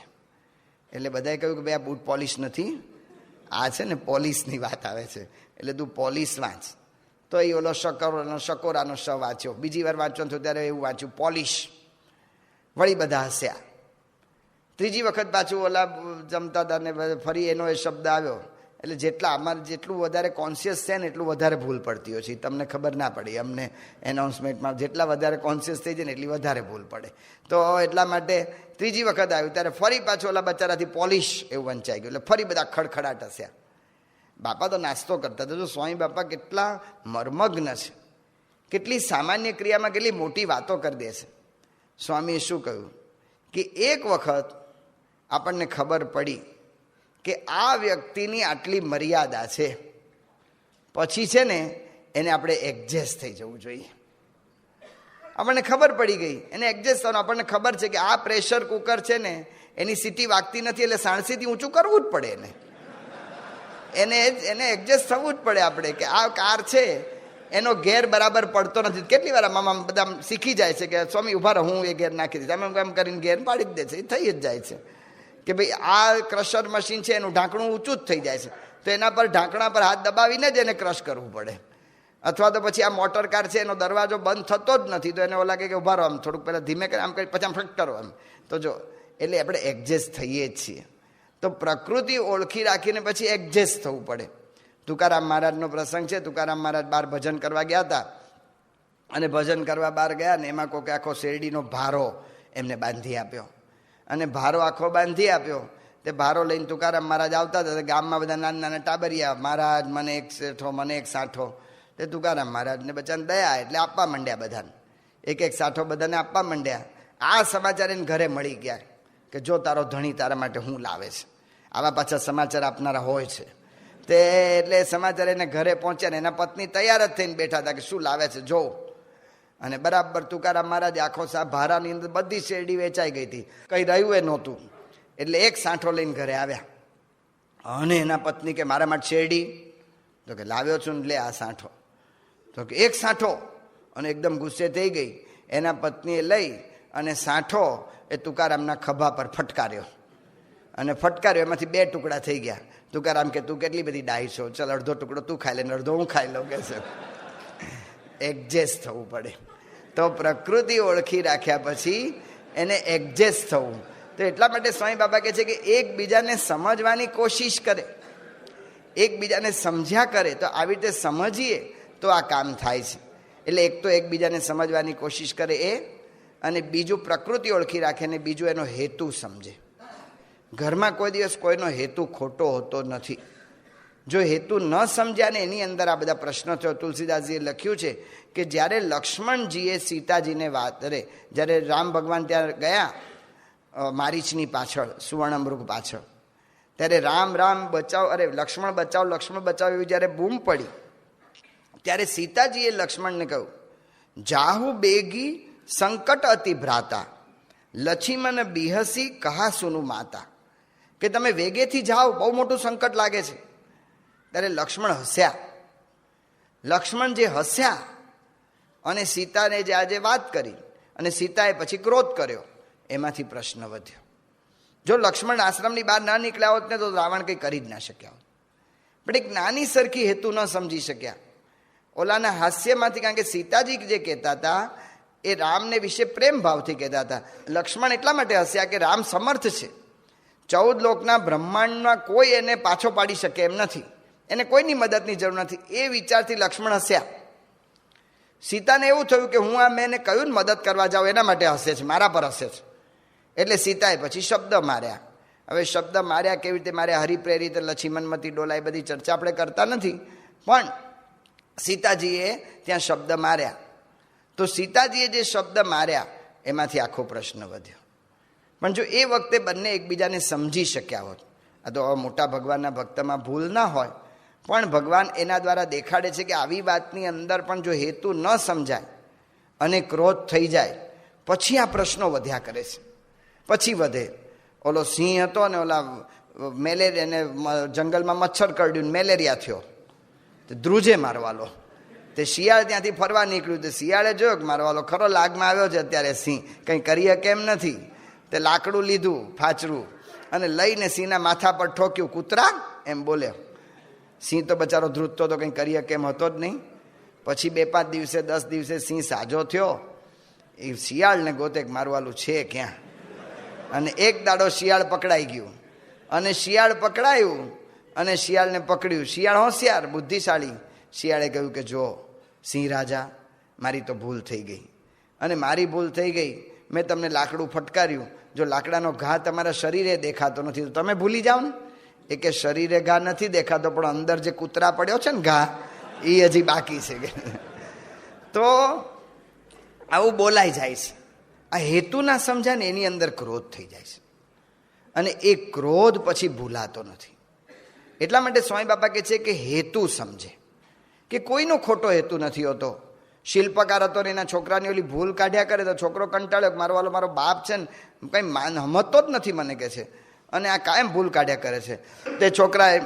એટલે બધાએ કહ્યું કે ભાઈ આ બૂટ પોલિશ નથી, આ છે ને પોલીસની વાત આવે છે, એટલે તું પોલીસ વાંચ. તો એ ઓલો શકોરાનો શ વાંચ્યો. બીજી વાર વાંચવાનું થયું ત્યારે એવું વાંચ્યું પોલિશ. વળી બધા હસ્યા. ત્રીજી વખત પાછું ઓલા જમતા હતા ને ફરી એનો એ શબ્દ આવ્યો. એટલે જેટલું વધારે કોન્શિયસ છે ને એટલું વધારે ભૂલ પડતી હોય છે. તમને ખબર ના પડી, અમને એનાઉન્સમેન્ટમાં જેટલા વધારે કોન્શિયસ થઈ જાય ને એટલી વધારે ભૂલ પડે. તો એટલા માટે ત્રીજી વખત આવ્યું ત્યારે ફરી પાછું ઓલા બચારાથી પોલિશ એવું વંચાઈ ગયું. એટલે ફરી બધા ખડખડાટ હસ્યા. બાપા તો નાસ્તો કરતા હતા. જો સ્વામી બાપા કેટલા મર્મગ્ન છે, કેટલી સામાન્ય ક્રિયામાં કેટલી મોટી વાતો કરી દે છે. સ્વામીએ શું કહ્યું કે એક વખત આપણને ખબર પડી કે આ વ્યક્તિની આટલી મર્યાદા છે, પછી છે ને એને આપણે એડજસ્ટ થઈ જવું જોઈએ. આપણને ખબર પડી ગઈ, એને એડજસ્ટ થવાનું. આપણને ખબર છે કે આ પ્રેશર કુકર છે ને એની સીટી વાગતી નથી, એટલે સાણસીથી ઊંચું કરવું જ પડે. એને એડજસ્ટ થવું જ પડે આપણે કે આ કાર છે એનો ગેર બરાબર પડતો નથી. કેટલી વાર મામા બધા શીખી જાય છે કે સ્વામી ઉભા રહો, હું એ ગેર નાખી દઈશ, એમ એમ કરીને ગેર પાડી જ દે છે. એ થઈ જ જાય છે કે ભાઈ આ ક્રશર મશીન છે એનું ઢાંકણું ઊંચું જ થઈ જાય છે, તો એના પર ઢાંકણા પર હાથ દબાવીને જ એને ક્રશ કરવું પડે. અથવા તો પછી આ મોટર કાર છે એનો દરવાજો બંધ થતો જ નથી, તો એને ઓલા કે ઉભા રહો, આમ થોડુંક પહેલાં ધીમે કરી આમ કરી પછી આમ ફટ કરો એમ. તો જો એટલે આપણે એડજસ્ટ થઈએ જ છીએ. તો પ્રકૃતિ ઓળખી રાખીને પછી એડજસ્ટ થવું પડે. તુકારામ મહારાજનો પ્રસંગ છે. તુકારામ મહારાજ બહાર ભજન કરવા ગયા હતા, અને ભજન કરવા બહાર ગયા ને એમાં કોઈક આખો શેરડીનો ભારો એમને બાંધી આપ્યો. અને ભારો આખો બાંધી આપ્યો. તે ભારો લઈને તુકારામ મહારાજ આવતા હતા. ગામમાં બધા નાના નાના ટાબરિયા, મહારાજ મને એક શેઠો, મને એક સાઠો. તે તુકારામ મહારાજને બધાને દયા એટલે આપવા માંડ્યા. બધાને એક એક સાઠો બધાને આપવા માંડ્યા. આ સમાચાર એને ઘરે મળી ગયા કે જો તારો ધણી તારા માટે હું લાવે છે. આવા પાછા સમાચાર આપનારા હોય છે. તે એટલે સમાચાર એને ઘરે પહોંચ્યા ને એના પત્ની તૈયાર જ થઈને બેઠા હતા કે શું લાવે છે જો. અને બરાબર તુકારામ મહારાજ આખો ભારાની અંદર બધી શેરડી વેચાઈ ગઈ હતી, કંઈ રહ્યું એ નહોતું. એટલે એક સાંઠો લઈને ઘરે આવ્યા. અને એના પત્ની કે મારા માટે શેરડી? તો કે લાવ્યો છું ને લે આ સાંઠો. તો કે એક સાંઠો? અને એકદમ ગુસ્સે થઈ ગઈ. એના પત્નીએ લઈ અને સાંઠો એ તુકારામના ખભા પર ફટકાર્યો. અને ફટકાર્યો, એમાંથી 2 ટુકડા થઈ ગયા. તુકારામ કે તું કેટલી બધી ડાહી છો, ચાલ અડધો ટુકડો તું ખાઈ લે ને અડધો હું ખાઈ લઉં કે છે. એડજસ્ટ થવું પડે. તો પ્રકૃતિ ઓળખી રાખ્યા પછી એને એડજસ્ટ થવું. તો એટલા માટે સ્વામી બાબા કહે છે કે એકબીજાને સમજવાની કોશિશ કરે, એકબીજાને સમજ્યા કરે. તો આવી રીતે સમજીએ તો આ કામ થાય છે. એટલે એક તો એકબીજાને સમજવાની કોશિશ કરે એ, અને બીજું પ્રકૃતિ ઓળખી રાખે, ને બીજું એનો હેતુ સમજે. ઘરમાં કોઈ દિવસ કોઈનો હેતુ ખોટો હોતો નથી. જો હેતુ ન સમજ્યા ને એની અંદર આ બધા પ્રશ્નો થયો. તુલસીદાસજીએ લખ્યું છે કે જ્યારે લક્ષ્મણજીએ સીતાજીને વાત કરે, જ્યારે રામ ભગવાન ત્યાં ગયા મારીચની પાછળ, સુવર્ણમૃગ પાછળ, ત્યારે રામ રામ બચાવ, અરે લક્ષ્મણ બચાવ, લક્ષ્મણ બચાવ એવી જ્યારે બૂમ પડી, ત્યારે સીતાજીએ લક્ષ્મણને કહ્યું જાહુ બેગી સંકટ અતિ ભ્રાતા, લક્ષ્મણ બિહસી કહા સુનુ માતા. કે તમે વેગેથી જાઓ, બહુ મોટું સંકટ લાગે છે. ત્યારે લક્ષ્મણ હસ્યા. લક્ષ્મણ જે હસ્યા અને સીતાને જે આજે વાત કરી, અને સીતાએ પછી ક્રોધ કર્યો, એમાંથી પ્રશ્ન વધ્યો. જો લક્ષ્મણ આશ્રમની બહાર ના નીકળ્યા હોત ને તો રાવણ કંઈ કરી જ ના શક્યા હોત. પણ એક નાની સરખી હેતુ ન સમજી શક્યા. ઓલાના હાસ્યમાંથી, કારણ કે સીતાજી જે કહેતા હતા એ રામને વિશે પ્રેમ ભાવથી કહેતા હતા. લક્ષ્મણ એટલા માટે હસ્યા કે રામ સમર્થ છે. 14 લોકના બ્રહ્માંડમાં કોઈ એને પાછો પાડી શકે એમ નથી, એને કોઈની મદદની જરૂર નથી. એ વિચારથી લક્ષ્મણ હસ્યા. સીતાને એવું થયું કે હું આ મેં એને કહ્યું ને મદદ કરવા જાઉં એના માટે હસે છે, મારા પર હસે છે. એટલે સીતાએ પછી શબ્દ માર્યા. હવે શબ્દ માર્યા કેવી રીતે માર્યા, હરિપ્રેરિત લક્ષ્મણમતી ડોલા, એ બધી ચર્ચા આપણે કરતા નથી, પણ સીતાજીએ ત્યાં શબ્દ માર્યા. તો સીતાજીએ જે શબ્દ માર્યા એમાંથી આખો પ્રશ્ન વધ્યો. પણ જો એ વખતે બંને એકબીજાને સમજી શક્યા હોત, આ તો મોટા ભગવાનના ભક્તમાં ભૂલ ના હોય, પણ ભગવાન એના દ્વારા દેખાડે છે કે આવી વાતની અંદર પણ જો હેતુ ન સમજાય અને ક્રોધ થઈ જાય પછી આ પ્રશ્નો વધ્યા કરે છે. પછી વધે. ઓલો સિંહ હતો ને ઓલા મેલેરિયાને જંગલમાં મચ્છર કરડ્યું, મેલેરિયા થયો, તો ધ્રુજે મારવાલો. તે શિયાળ ત્યાંથી ફરવા નીકળ્યું, તે શિયાળે જોયો કે મારવાલો ખરો લાગમાં આવ્યો છે અત્યારે સિંહ, કંઈ કરીએ કેમ નથી. તે લાકડું લીધું ફાચરું અને લઈને સિંહના માથા પર ઠોક્યું, કૂતરા એમ બોલ્યો. સિંહ તો બચારો ધ્રુજતો તો કંઈ કરીએ કેમ હતો જ નહીં. પછી 2-5 દિવસે 10 દિવસે સિંહ સાજો થયો. એ શિયાળને ગોતે મારવાલું છે ક્યાં, અને એક દાડો શિયાળ પકડાઈ ગયું. અને શિયાળ પકડાયું અને શિયાળને પકડ્યું. શિયાળ હોશિયાર બુદ્ધિશાળી. શિયાળે કહ્યું કે જો સિંહ રાજા, મારી તો ભૂલ થઈ ગઈ, અને મારી ભૂલ થઈ ગઈ, મેં તમને લાકડું ફટકાર્યું, જો લાકડાનો ઘા તમારા શરીરે દેખાતો નથી તો તમે ભૂલી જાઓ ને. એ કે શરીરે ઘા નથી દેખાતો, પણ અંદર જે કૂતરા પડ્યો છે ને ઘા, એ હજી બાકી છે. તો આવું બોલાઈ જાય છે. આ હેતુ ના સમજાય ને એની અંદર ક્રોધ થઈ જાય છે, અને એ ક્રોધ પછી ભૂલાતો નથી. એટલા માટે સ્વામી બાપા કહે છે કે હેતુ સમજે, કે કોઈનો ખોટો હેતુ નથી હોતો. શિલ્પકાર હતો ને એના છોકરાની ઓલી ભૂલ કાઢ્યા કરે તો છોકરો કંટાળ્યો, મારો મારો બાપ છે ને કંઈ સમજતો જ નથી મને કે છે, અને આ કાયમ ભૂલ કાઢ્યા કરે છે. તે છોકરાએ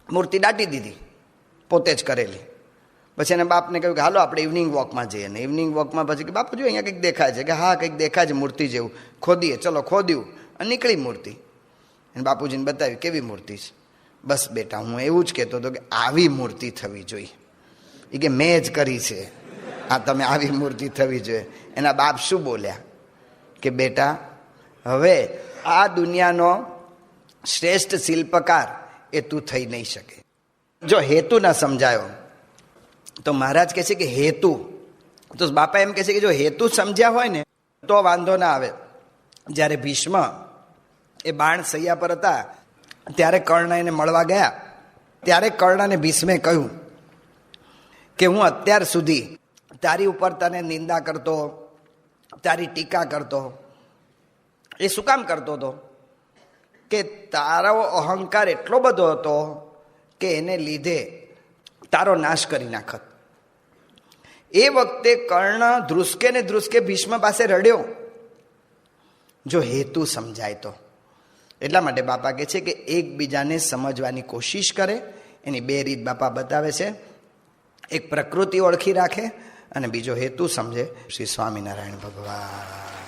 મૂર્તિ દાટી દીધી, પોતે જ કરેલી. પછી એને બાપને કહ્યું કે હાલો આપણે ઇવનિંગ વોકમાં જઈએ. ને ઇવનિંગ વોકમાં પછી કે બાપુ જો અહીંયા કંઈક દેખાય છે, કે હા કંઈક દેખાય છે મૂર્તિ જેવું, ખોદીએ. ચલો ખોદ્યું અને નીકળી મૂર્તિ. એને બાપુજીને બતાવી કેવી મૂર્તિ છે. બસ બેટા હું એવું જ કહેતો હતો કે આવી મૂર્તિ થવી જોઈએ. એ કે મેં જ કરી છે, આ તમે આવી મૂર્તિ થવી જોઈએ. એના બાપ શું બોલ્યા કે બેટા હવે આ દુનિયાનો શ્રેષ્ઠ શિલ્પકાર એ તું થઈ નહીં શકે. જો હેતુ ના સમજાયો તો મહારાજ કહે છે કે હેતુ, તો બાપા એમ કહે છે કે જો હેતુ સમજ્યા હોય ને તો વાંધો ના આવે. જ્યારે ભીષ્મ એ બાણ સૈયા પર હતા ત્યારે કર્ણ એને મળવા ગયા, ત્યારે કર્ણને ભીષ્મે કહ્યું કે હું અત્યાર સુધી તારી ઉપર તને નિંદા કરતો, તારી ટીકા કરતો. એ શું કામ કરતો હતો? કે તારો અહંકાર એટલો બધો હતો કે એને લીધે તારો નાશ કરી નાખત. એ વખતે કર્ણ ધ્રુસકે ને ધ્રુસકે ભીષ્મ પાસે રડ્યો, જો હેતુ સમજાય તો. એટલા માટે બાપા કહે છે કે એકબીજાને સમજવાની કોશિશ કરે. એની 2 રીત બાપા બતાવે છે. એક પ્રકૃતિ ઓળખી રાખે અને બીજો હેતુ સમજે. શ્રી સ્વામિનારાયણ ભગવાન.